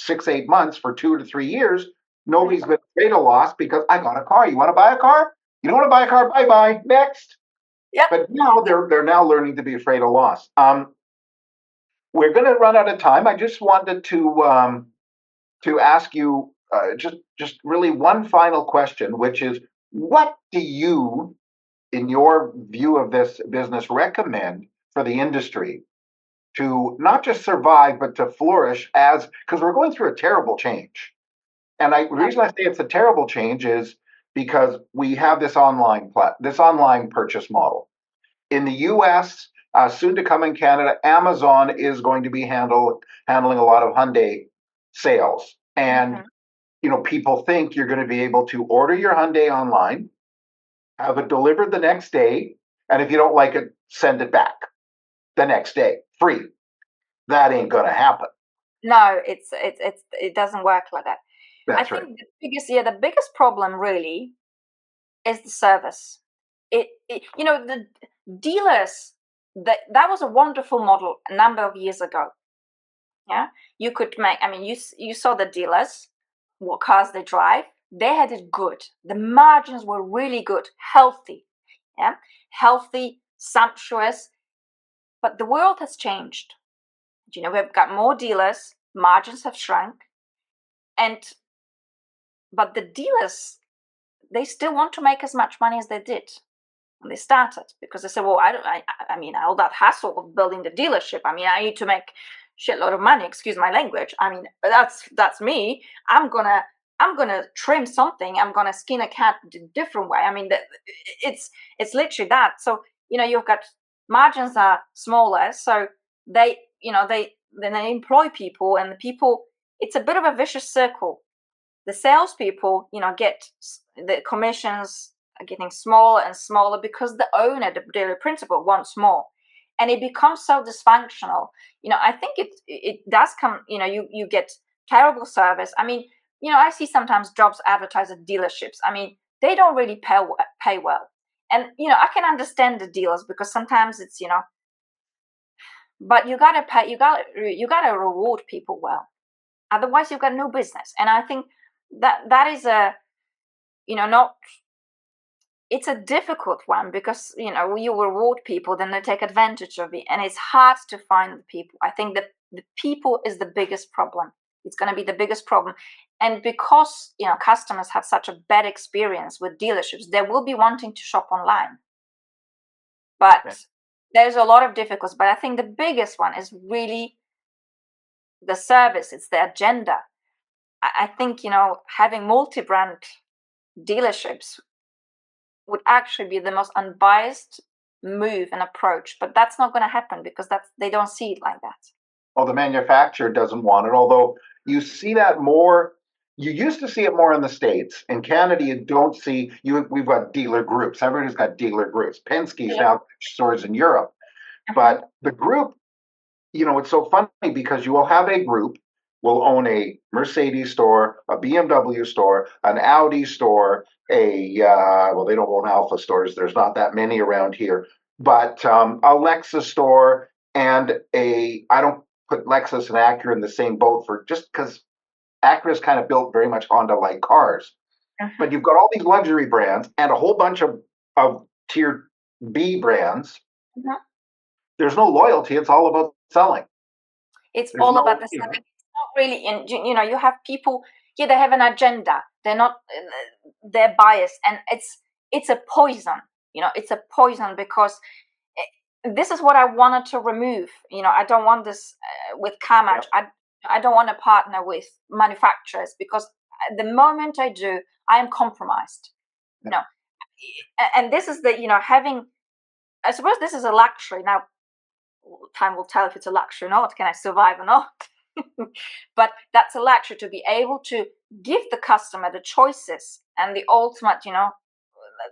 6-8 months, for 2 to 3 years, nobody's been afraid of loss because I got a car. You want to buy a car? You don't want to buy a car? Bye bye. Next. Yep. But now they're now learning to be afraid of loss. We're going to run out of time. I just wanted to ask you just really one final question, which is, what do you, in your view of this business, recommend for the industry to not just survive but to flourish, as because we're going through a terrible change. And the reason I say it's a terrible change is because we have this online purchase model in the U.S. Soon to come in Canada. Amazon is going to be handling a lot of Hyundai sales, and people think you're going to be able to order your Hyundai online, have it delivered the next day, and if you don't like it, send it back the next day, free. That ain't going to happen. No, it doesn't work like that. That's I right. think the biggest problem really is the service. The dealers, that was a wonderful model a number of years ago. Yeah, you could make. I mean, you saw the dealers, what cars they drive. They had it good. The margins were really good, healthy. Yeah, healthy, sumptuous. But the world has changed. We've got more dealers. Margins have shrunk, but the dealers, they still want to make as much money as they did when they started, because they said, well, I mean, all that hassle of building the dealership, I mean, I need to make shitload of money, excuse my language. I mean, that's me. I'm gonna trim something. I'm gonna skin a cat a different way. I mean, it's literally that. So you've got margins are smaller, so they then they employ people, and the people. It's a bit of a vicious circle. The salespeople, get the commissions are getting smaller and smaller because the owner, the dealer principal, wants more, and it becomes so dysfunctional. I think it does come. You get terrible service. I mean, I see sometimes jobs advertised at dealerships. I mean, they don't really pay well, and I can understand the dealers, because sometimes it's but you gotta pay. You gotta reward people well. Otherwise, you've got no business. And I think that is a not it's a difficult one, because you reward people, then they take advantage of it, and it's hard to find the people. I think that the people is the biggest problem. It's going to be the biggest problem. And because customers have such a bad experience with dealerships, they will be wanting to shop online. But there's a lot of difficulties. But I think the biggest one is really the service. It's the agenda. I think having multi-brand dealerships would actually be the most unbiased move and approach, but that's not going to happen, because they don't see it like that. Well, the manufacturer doesn't want it, although you see that more. You used to see it more in the States. In Canada, you don't see we've got dealer groups. Everybody's got dealer groups. Penske's now stores in Europe. But the group, it's so funny because you will have a group will own a Mercedes store, a BMW store, an Audi store, well, they don't own Alpha stores. There's not that many around here, but a Lexus store, and I don't put Lexus and Acura in the same boat, for just because Acura is kind of built very much Honda-like cars. but you've got all these luxury brands and a whole bunch of tier B brands. Mhm. There's no loyalty. It's all about selling. It's There's all no, about the you know, selling. It's not really in, you have people, yeah, they have an agenda. They're not, they're biased, and it's a poison. It's a poison because this is what I wanted to remove. I don't want this with CarMatch. yeah. I don't want to partner with manufacturers because the moment I do, I am compromised. No, and this is the having. I suppose this is a luxury now. Time will tell if it's a luxury or not. Can I survive or not? But that's a luxury, to be able to give the customer the choices and the ultimate.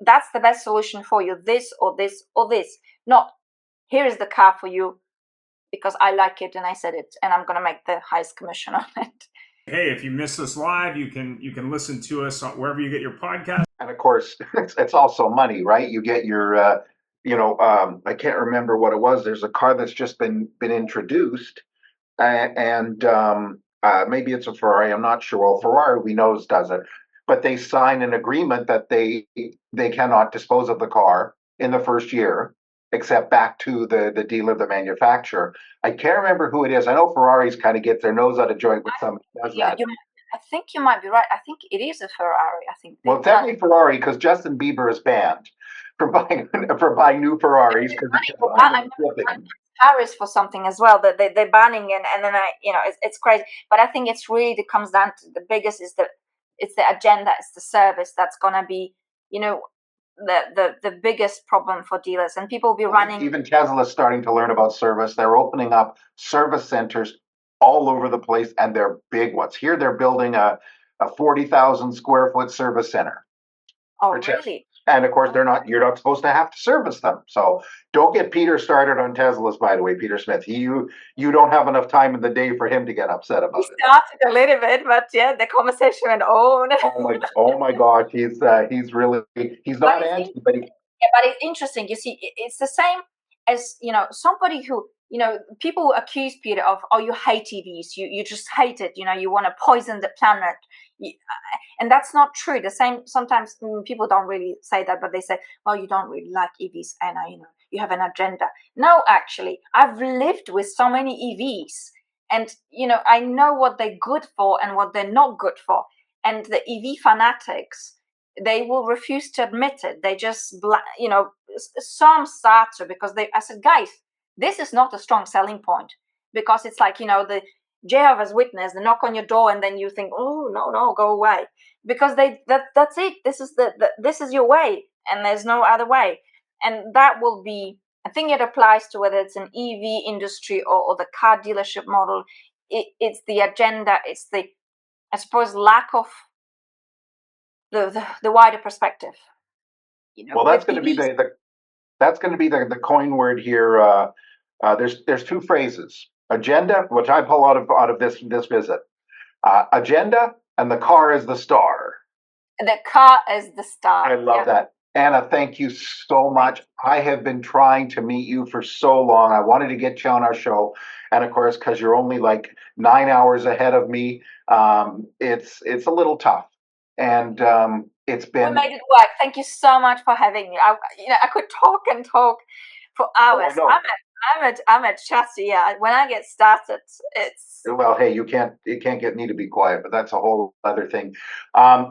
That's the best solution for you. This or this or this. Not, here is the car for you because I like it and I said it and I'm going to make the highest commission on it. Hey, if you miss us live, you can listen to us wherever you get your podcast. And of course, it's also money, right? You get your, I can't remember what it was. There's a car that's just been introduced, and maybe it's a Ferrari. I'm not sure. Well, Ferrari we know does it, but they sign an agreement that they cannot dispose of the car in the first year, except back to the dealer, the manufacturer. I can't remember who it is. I know Ferraris kind of get their nose out of joint with somebody who does that. I think you might be right. I think it is a Ferrari. I think. Well, it's definitely Ferrari because Justin Bieber is banned from buying new Ferraris because I'm Paris for something as well. That they're banning and then it's crazy. But I think it's really it comes down to the biggest is it's the agenda, it's the service that's gonna be the biggest problem for dealers, and people will be running. Even Tesla's starting to learn about service. They're opening up service centers all over the place, and they're big ones. Here they're building a 40,000 square foot service center. Oh, really? And of course, you're not supposed to have to service them. So don't get Peter started on Teslas, by the way, Peter Smith. You don't have enough time in the day for him to get upset about it. He started a little bit, but yeah, the conversation went on. Oh my gosh, he's not anti, but but it's interesting. You see, it's the same as somebody who people accuse Peter of, oh, you hate EVs, you just hate it, you want to poison the planet, and that's not true. The same sometimes people don't really say that, but they say, well, you don't really like EVs, and you have an agenda. No, actually, I've lived with so many EVs, and I know what they're good for and what they're not good for, and the EV fanatics, they will refuse to admit it. They just, some start to, because I said, guys, this is not a strong selling point, because it's like, the Jehovah's Witness, they knock on your door and then you think, oh, no, go away. Because that's it. This is this is your way and there's no other way. And that will be, I think it applies to whether it's an EV industry or the car dealership model. It's the agenda. It's the, I suppose, lack of the wider perspective. Well, that's going to be the coin word here. There's two phrases: agenda, which I pull out of this visit, agenda, and the car is the star. The car is the star. I love that. Anna, thank you so much. I have been trying to meet you for so long. I wanted to get you on our show, and of course, because you're only like 9 hours ahead of me, it's a little tough. And it's been. We made it work. Thank you so much for having me. I could talk and talk for hours. Oh, no. I'm a chatty. Yeah, when I get started, it's. Well, hey, you can't get me to be quiet, but that's a whole other thing.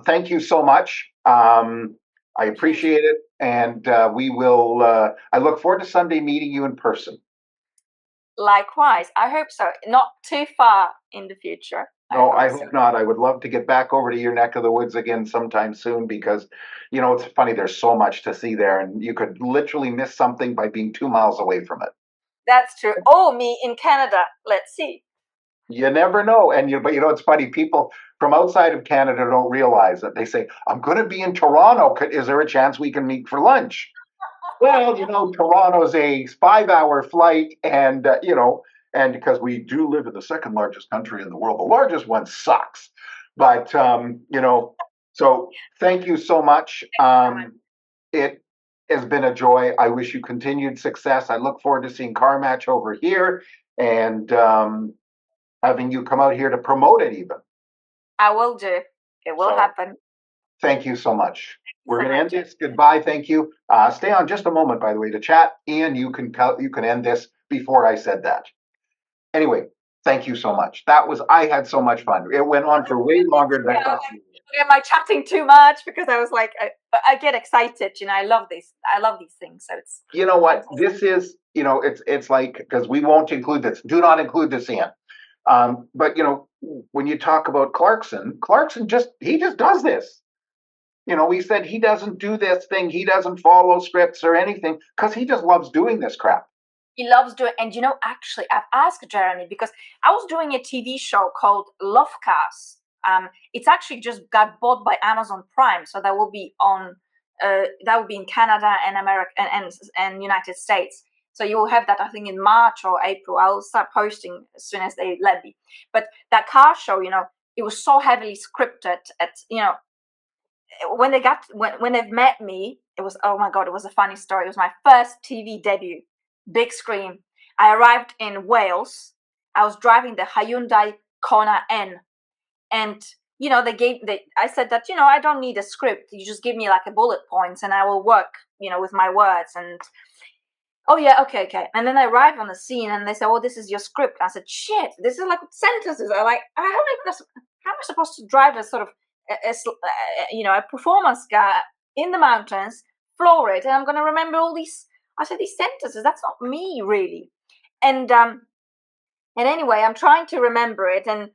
Thank you so much. I appreciate it, and we will. I look forward to Sunday meeting you in person. Likewise, I hope so. Not too far in the future. No, I hope not. I would love to get back over to your neck of the woods again sometime soon because, it's funny. There's so much to see there, and you could literally miss something by being 2 miles away from it. That's true. Oh, me in Canada. Let's see. You never know. But it's funny. People from outside of Canada don't realize that. They say, I'm going to be in Toronto. Is there a chance we can meet for lunch? Well, Toronto's a 5-hour flight, and and because we do live in the second largest country in the world, the largest one sucks. But so thank you so much. It has been a joy. I wish you continued success. I look forward to seeing CarMatch over here and having you come out here to promote it even. I will do. It will happen. Thank you so much. We're So going to end much. this. Goodbye. Thank you. Stay on just a moment, by the way, to chat. Ian, you can end this before I said that. Anyway, thank you so much. I had so much fun. It went on for way longer than I thought. Am I chatting too much? Because I was like, I get excited. I love this. I love these things. So it's. You know what? This is, it's like, because we won't include this. Do not include this in. But when you talk about Clarkson just does this. He said he doesn't do this thing. He doesn't follow scripts or anything because he just loves doing this crap. He loves doing, and actually, I've asked Jeremy because I was doing a TV show called Love Cars. It's actually just got bought by Amazon Prime, so that will be on. That will be in Canada and America and United States. So you will have that, I think, in March or April. I'll start posting as soon as they let me. But that car show, it was so heavily scripted. When they've met me, it was, oh my God, it was a funny story. It was my first TV debut, big screen. I arrived in Wales. I was driving the Hyundai Kona N, and I said that I don't need a script. You just give me like a bullet points, and I will work with my words. And oh yeah, okay. And then I arrived on the scene, and they said, "Oh, this is your script." I said, "Shit, this is like sentences." I'm like, how am I supposed to drive a sort of a performance car in the mountains, floor it, and I'm going to remember all these. I said these sentences. That's not me, really. And anyway, I'm trying to remember it, and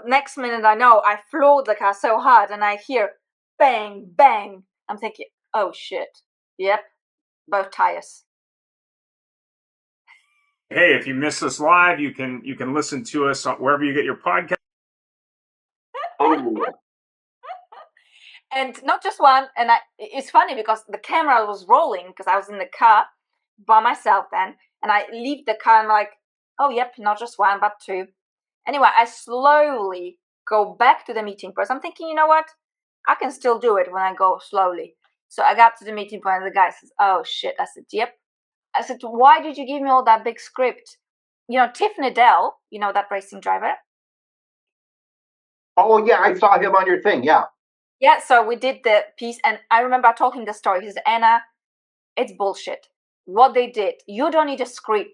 next minute I know I floored the car so hard, and I hear bang, bang. I'm thinking, oh shit, yep, both tires. Hey, if you missed us live, you can listen to us wherever you get your podcast. Oh. And not just one. And it's funny because the camera was rolling because I was in the car by myself then, and I leave the car and I'm like, oh yep, not just one but two. Anyway, I slowly go back to the meeting point. I'm thinking, you know what? I can still do it when I go slowly. So I got to the meeting point and the guy says, oh shit. I said, yep. I said, why did you give me all that big script? Tiff Needell, that racing driver. Oh yeah, I saw him on your thing. Yeah. Yeah, so we did the piece, and I remember talking the story. He said, Anna, it's bullshit. What they did, you don't need a script.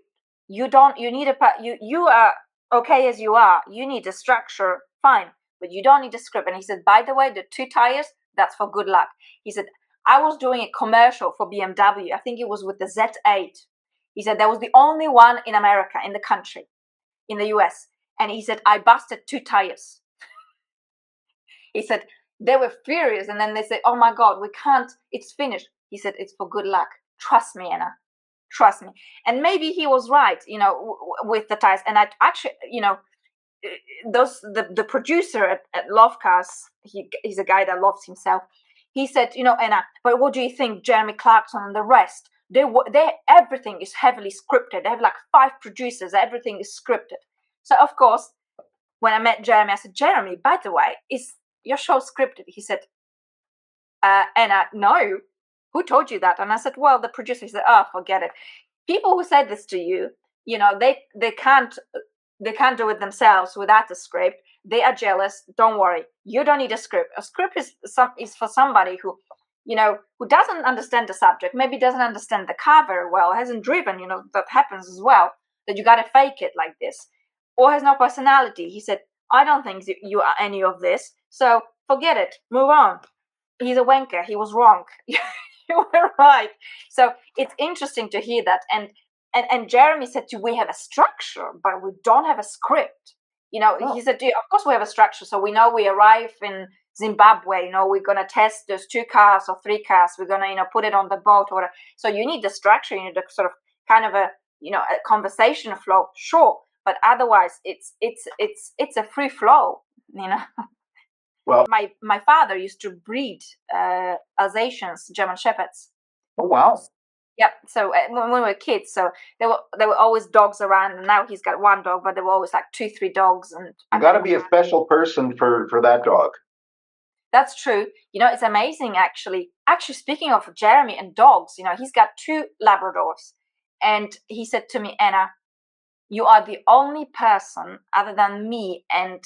You need you are okay as you are. You need a structure, fine, but you don't need a script. And he said, by the way, the two tires, that's for good luck. He said, I was doing a commercial for BMW. I think it was with the Z8. He said, that was the only one in America, in the country, in the US. And he said, I busted two tires. He said, they were furious, and then they said, oh my God, we can't, it's finished. He said, it's for good luck. Trust me, Anna. Trust me. And maybe he was right, with the tires. And I actually, the producer at Love Cars, he's a guy that loves himself. He said, Anna, but what do you think, Jeremy Clarkson and the rest? They everything is heavily scripted. They have like 5 producers. Everything is scripted. So of course, when I met Jeremy, I said, Jeremy, by the way, is your show scripted? He said, Anna, no. Who told you that? And I said, well, the producer. He said, oh, forget it. People who said this to you, they can't do it themselves without a script. They are jealous. Don't worry. You don't need a script. A script is for somebody who doesn't understand the subject, maybe doesn't understand the car very well, hasn't driven, that happens as well, that you got to fake it like this, or has no personality. He said, I don't think you are any of this, so forget it, move on. He's a wanker. He was wrong. You were right. So it's interesting to hear that. And Jeremy said, we have a structure, but we don't have a script. He said, of course we have a structure. So we know we arrive in Zimbabwe, we're going to test those 2 cars or 3 cars. We're going to, put it on the boat. So you need the structure, you need a sort of kind of a conversation flow. Sure. But otherwise it's a free flow, Well, my father used to breed Alsatians, German Shepherds. Oh wow! Yeah. So when we were kids, so there were always dogs around, and now he's got 1 dog, but there were always like 2, 3 dogs. And you got to be a special person for that dog. That's true. It's amazing actually. Actually, speaking of Jeremy and dogs, he's got 2 Labradors, and he said to me, Anna, you are the only person other than me, and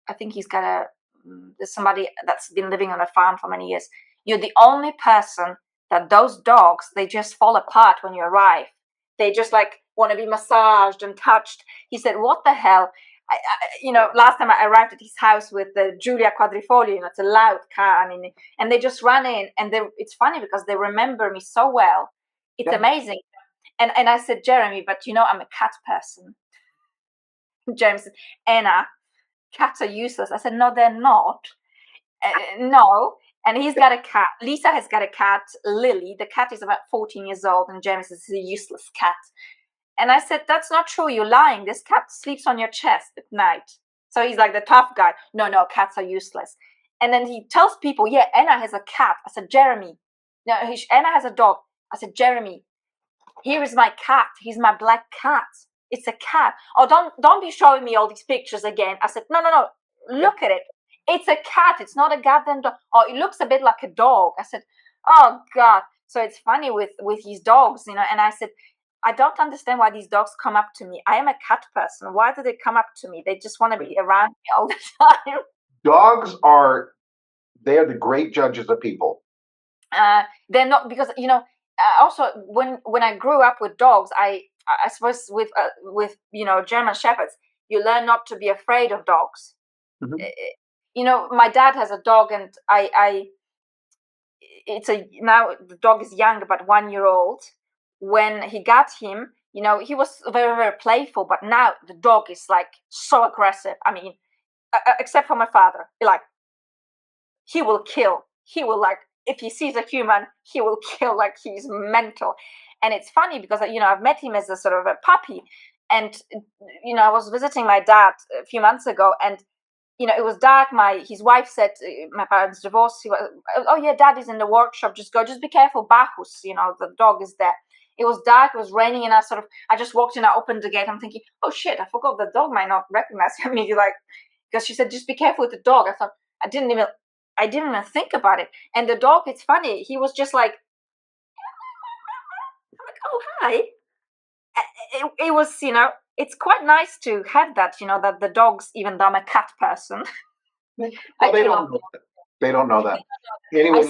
I think he's got a there's somebody that's been living on a farm for many years. You're the only person that those dogs, they just fall apart when you arrive. They just like want to be massaged and touched. He said, what the hell? Last time I arrived at his house with the Giulia Quadrifoglio, it's a loud car. And they just run in, and it's funny because they remember me so well. It's amazing. And I said, Jeremy, but I'm a cat person. James said, Anna, cats are useless. I said, no, they're not. No. And he's got a cat. Lisa has got a cat, Lily. The cat is about 14 years old, and James says it's a useless cat. And I said, that's not true. You're lying. This cat sleeps on your chest at night. So he's like the tough guy. No, cats are useless. And then he tells people, yeah, Anna has a cat. I said, Jeremy. No, Anna has a dog. I said, Jeremy, here is my cat. He's my black cat. It's a cat. Oh, don't be showing me all these pictures again. I said, no. Look at it. It's a cat. It's not a goddamn dog. Oh, it looks a bit like a dog. I said, oh God. So it's funny with his dogs, and I said, I don't understand why these dogs come up to me. I am a cat person. Why do they come up to me? They just want to be around me all the time. Dogs they are the great judges of people. They're not, because also when I grew up with dogs, I suppose with German shepherds, you learn not to be afraid of dogs. Mm-hmm. My dad has a dog, and now the dog is young, about 1 year old. When he got him, he was very, very playful, but now the dog is like so aggressive. I mean, except for my father, he will kill. He will, like, if he sees a human, he will kill like he's mental. And it's funny because I've met him as a sort of a puppy, and I was visiting my dad a few months ago, and it was dark. His wife said, my parents divorced. He was, oh yeah, Dad is in the workshop. Just be careful, Bacchus. The dog is there. It was dark. It was raining, and I just walked in. I opened the gate. I'm thinking, oh shit, I forgot the dog might not recognize me. Because she said, just be careful with the dog. I thought, I didn't even think about it. And the dog, it's funny. He was just like, I'm like, oh hi. It was, it's quite nice to have that, that the dogs, even though I'm a cat person. Well, they don't know that. They don't know that. Anyway,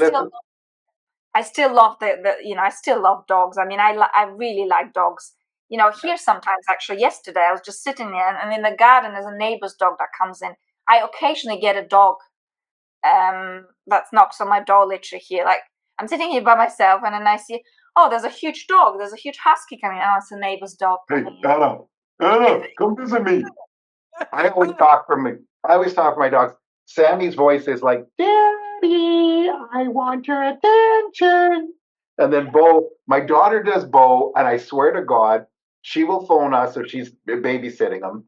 I still love I still love dogs. I mean, I really like dogs. Here sometimes, actually, yesterday I was just sitting there, and in the garden there's a neighbor's dog that comes in. I occasionally get a dog that knocks on my door, literally here. Like, I'm sitting here by myself, and then I see, oh, there's a huge dog. There's a huge husky coming. Oh, it's a neighbor's dog. Hey, Anna, come visit me. I always talk for my dogs. Sammy's voice is like, Daddy, I want your attention. And then Bo, my daughter does Bo, and I swear to God, she will phone us if she's babysitting them,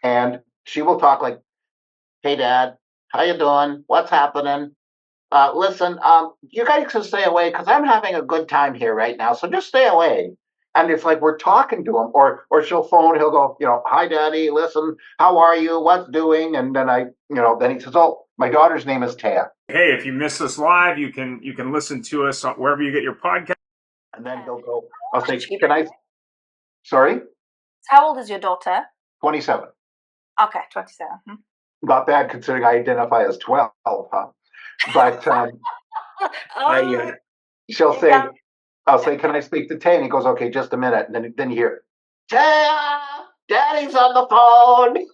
and she will talk like, hey, Dad, how you doing? What's happening? Listen, you guys can stay away because I'm having a good time here right now, so just stay away. And it's like we're talking to him, or she'll phone, he'll go, hi, Daddy, listen, how are you? What's doing? And then then he says, oh, my daughter's name is Taya. Hey, if you miss us live, you can listen to us wherever you get your podcast. And then he'll go, I'll say, sorry? How old is your daughter? 27. Okay, 27. Not bad considering I identify as 12, huh? But she'll say, I'll say, can I speak to Tay? And he goes, okay, just a minute. And then you hear, Tay, Daddy's on the phone.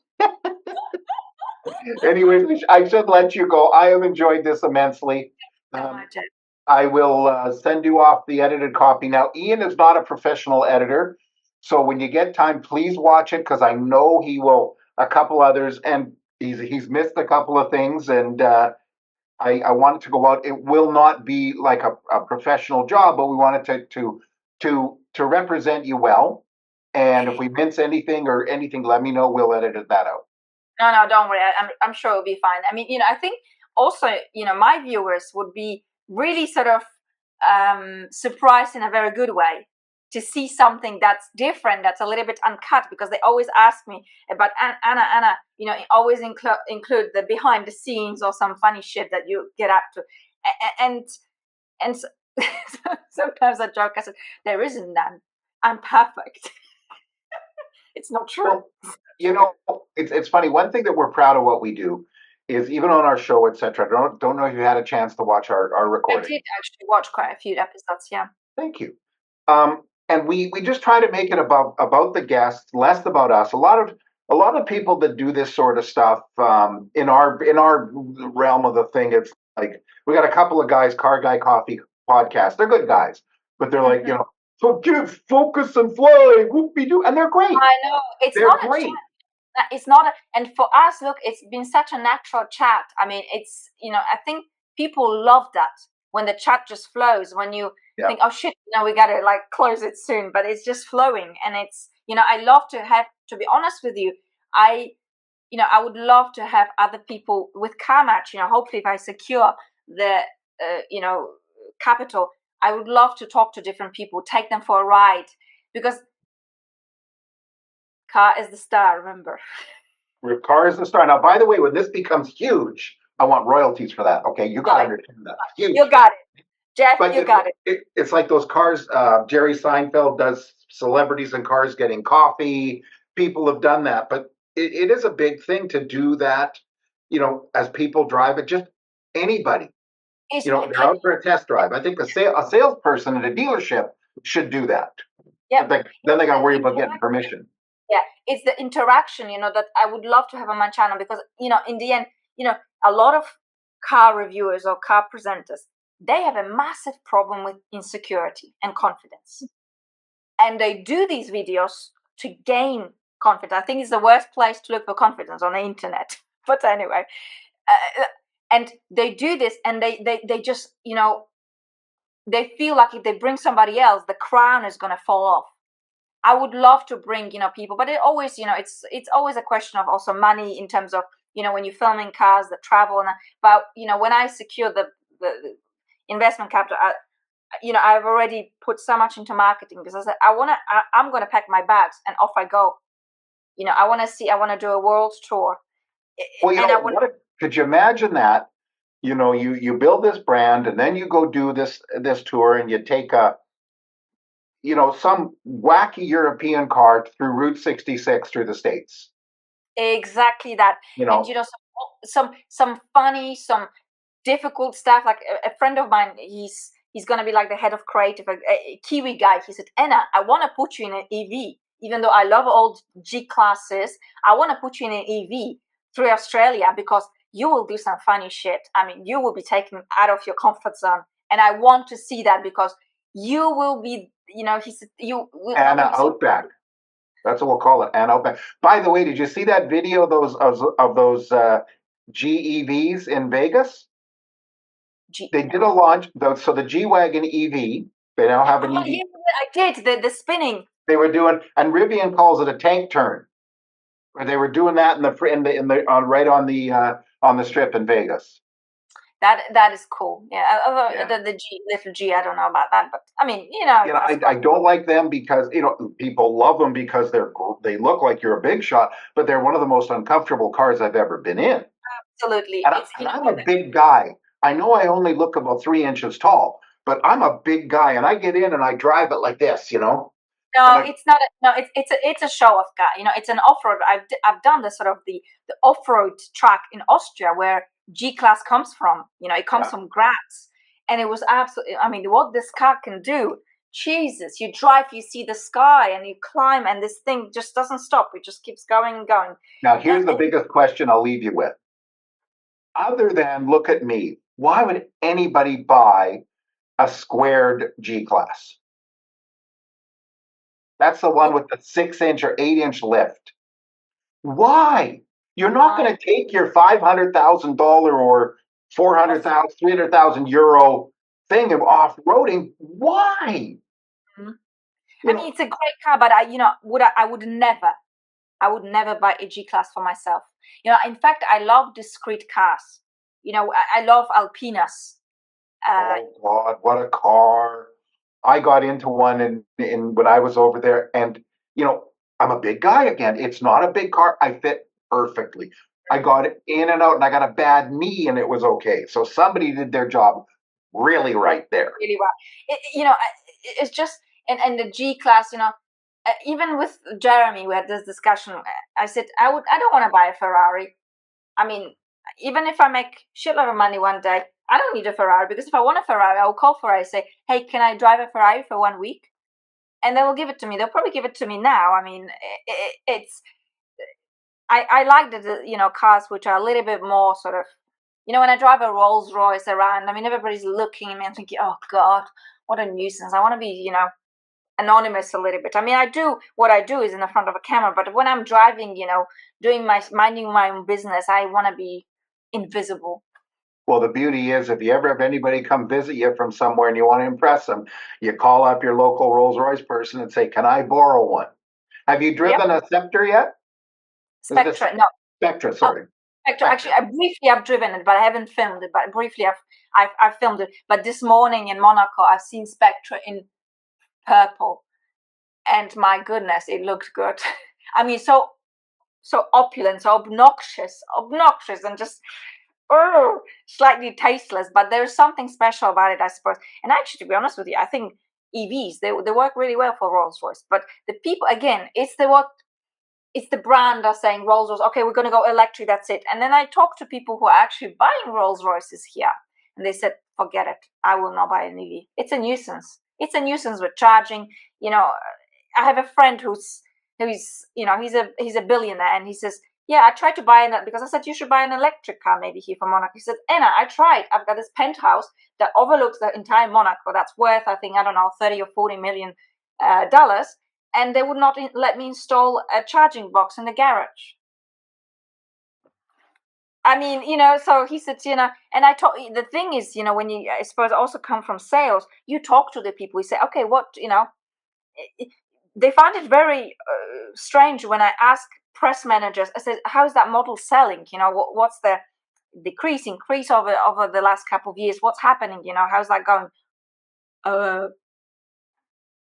Anyways, I should let you go. I have enjoyed this immensely. I will send you off the edited copy. Now, Ian is not a professional editor, so when you get time, please watch it, because I know he will, a couple others, and he's missed a couple of things, and I want it to go out. It will not be like a professional job, but we want it to represent you well. And if we mince anything or anything, let me know. We'll edit that out. No, don't worry. I'm sure it'll be fine. I mean, I think also, my viewers would be really sort of surprised in a very good way to see something that's different, that's a little bit uncut, because they always ask me about Anna, always include the behind the scenes or some funny shit that you get up to, and sometimes I joke, I said, there isn't none. I'm perfect. It's not true. Well, it's funny. One thing that we're proud of what we do is even on our show, etc. Don't know if you had a chance to watch our I recording. did actually watch quite a few episodes. Yeah. Thank you. And we just try to make it about the guests, less about us. A lot of people that do this sort of stuff in our realm of the thing, it's like we got a couple of guys, Car Guy Coffee podcast. They're good guys, but they're like, forgive, focus, and fly, whoopie doo, and they're great. I know it's They're not great. it's not and for us, look, it's been such a natural chat. I mean, it's I think people love that when the chat just flows, when you think, oh shit, we gotta like close it soon, but it's just flowing. And it's I love to be honest with you, I would love to have other people with CarMatch. Hopefully if I secure the capital, I would love to talk to different people, take them for a ride, because car is the star, remember. Your car is the star. Now, by the way, when this becomes huge, I want royalties for that. Okay, you got to understand that. Huge. You got it, Jeff. But you got it. It's like those cars. Jerry Seinfeld does celebrities in cars getting coffee. People have done that, but it is a big thing to do that. As people drive it, just anybody. They're out for a test drive. I think a salesperson at a dealership should do that. Yeah. But then they got to worry about getting permission. Yeah, it's the interaction, that I would love to have on my channel, because, in the end, a lot of car reviewers or car presenters, they have a massive problem with insecurity and confidence. And they do these videos to gain confidence. I think it's the worst place to look for confidence, on the internet. But anyway, and they do this, and they just, they feel like if they bring somebody else, the crown is going to fall off. I would love to bring, people, but it always, it's always a question of also money, in terms of, when you're filming cars, the travel, but when I secure the investment capital, I've already put so much into marketing, because I said I'm going to pack my bags and off I go. I want to do a world tour. Well, could you imagine that? You build this brand, and then you go do this tour, and you take some wacky European car through Route 66 through the States. Exactly that. And some funny, some difficult stuff. Like a friend of mine, he's gonna be like the head of creative, a Kiwi guy. He said, Anna, I want to put you in an EV, even though I love old G classes. I want to put you in an EV through Australia, because you will do some funny shit. I mean, you will be taken out of your comfort zone, and I want to see that, because you will be, he said, you will. Anna Outback. That's what we'll call it, Anna Outback. By the way, did you see that video of those GEVs in Vegas? They did a launch. So the G-Wagon EV, they now have an EV. Yeah, I did the spinning. They were doing, and Rivian calls it a tank turn. Where they were doing that right on the strip in Vegas. That is cool. Yeah. Although the little G, I don't know about that, but I mean, I don't like them because people love them because they look like you're a big shot, but they're one of the most uncomfortable cars I've ever been in. Absolutely. And I'm a big guy. I know I only look about 3 inches tall, but I'm a big guy, and I get in and I drive it like this, No, it's not. It's a show off car. It's an off road. I've done the sort of the off road track in Austria where G class comes from. It comes from Graz, and it was absolutely. I mean, what this car can do. Jesus, you drive, you see the sky, and you climb, and this thing just doesn't stop. It just keeps going and going. Now, here's the biggest question I'll leave you with. Other than look at me, why would anybody buy a squared G class? That's the one with the 6-inch or 8-inch lift. Why? You're not going to take your $500,000 or 400,000, 300,000 euro thing of off-roading. Why? Mm-hmm. I mean, it's a great car, but I would never buy a G class for myself. In fact, I love discreet cars. I love Alpinas. Oh God, what a car! I got into one in when I was over there, and I'm a big guy again. It's not a big car. I fit perfectly. I got it in and out, and I got a bad knee, and it was okay. So somebody did their job really right there. Really well. It's just and the G class. Even with Jeremy, we had this discussion. I said I don't want to buy a Ferrari. I mean, even if I make shitload of money one day, I don't need a Ferrari, because if I want a Ferrari, I will call Ferrari and say, hey, can I drive a Ferrari for 1 week? And they will give it to me. They'll probably give it to me now. I mean, I like the cars which are a little bit more sort of, when I drive a Rolls Royce around, I mean, everybody's looking at me and thinking, oh God, what a nuisance. I want to be, anonymous a little bit. I mean, what I do is in the front of a camera, but when I'm driving, minding my own business, I want to be invisible. Well, the beauty is, if you ever have anybody come visit you from somewhere and you want to impress them, you call up your local Rolls Royce person and say, can I borrow one? Have you driven a Scepter yet? Spectra, no. Spectra, sorry. Spectra. Actually, I've driven it, but I haven't filmed it. But briefly, I've filmed it. But this morning in Monaco, I've seen Spectra in purple, and my goodness, it looked good. I mean, so opulent, so obnoxious, and just slightly tasteless. But there's something special about it, I suppose. And actually, to be honest with you, I think EVs they work really well for Rolls-Royce. But the people, again, it's the brand are saying Rolls-Royce, okay, we're going to go electric, that's it. And then I talk to people who are actually buying Rolls-Royces here, and they said, forget it, I will not buy an EV. It's a nuisance. It's a nuisance with charging. I have a friend who's he's a billionaire, and he says, yeah, I tried to buy that because I said you should buy an electric car maybe here from Monaco. He said, Anna, I tried. I've got this penthouse that overlooks the entire Monaco. That's worth, I think, I don't know, 30 or 40 million dollars. And they would not let me install a charging box in the garage. I mean, so he said, and I talk, the thing is, when you, I suppose, also come from sales, you talk to the people, you say, okay, what, they find it very strange when I ask press managers, I said, how is that model selling? What's the increase over the last couple of years? What's happening? How's that going?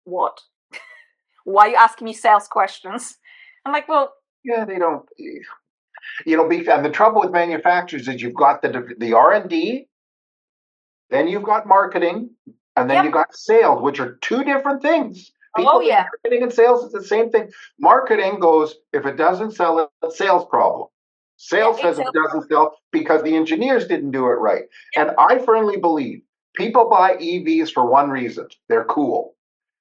What? Why are you asking me sales questions? I'm like, well, yeah, they don't. And the trouble with manufacturers is you've got the R&D, then you've got marketing, and then you've got sales, which are two different things. People think marketing and sales is the same thing. Marketing goes, if it doesn't sell, it's a sales problem. Sales says it doesn't sell because the engineers didn't do it right. And I firmly believe people buy EVs for one reason. They're cool.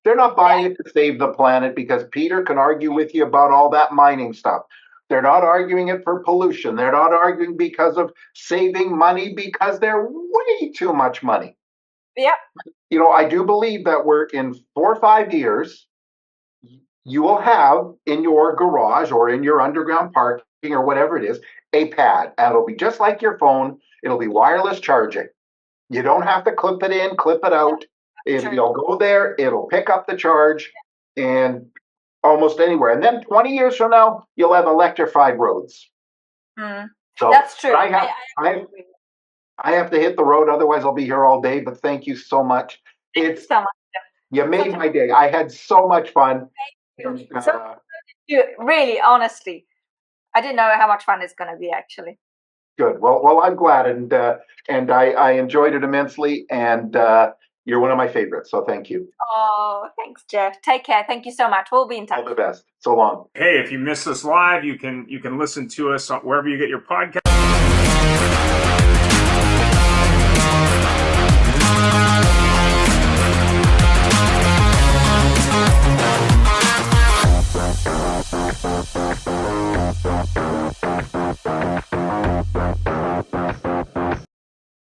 They're not buying it to save the planet, because Peter can argue with you about all that mining stuff. They're not arguing it for pollution. They're not arguing because of saving money, because they're way too much money. Yeah. I do believe that we're in 4 or 5 years, you will have in your garage or in your underground parking or whatever it is, a pad. And it'll be just like your phone. It'll be wireless charging. You don't have to clip it in, clip it out. You'll go there, it'll pick up the charge, and almost anywhere. And then 20 years from now, you'll have electrified roads. So that's true. I have to hit the road, otherwise I'll be here all day. But thank you so much. You made my day. I had so much fun. Really, honestly, I didn't know how much fun it's going to be, actually. Good. Well, I'm glad, and I enjoyed it immensely, and you're one of my favorites, so thank you. Oh, thanks, Jeff. Take care. Thank you so much. We'll be in touch. All the best. So long. Hey, if you missed us live, you can listen to us wherever you get your podcast.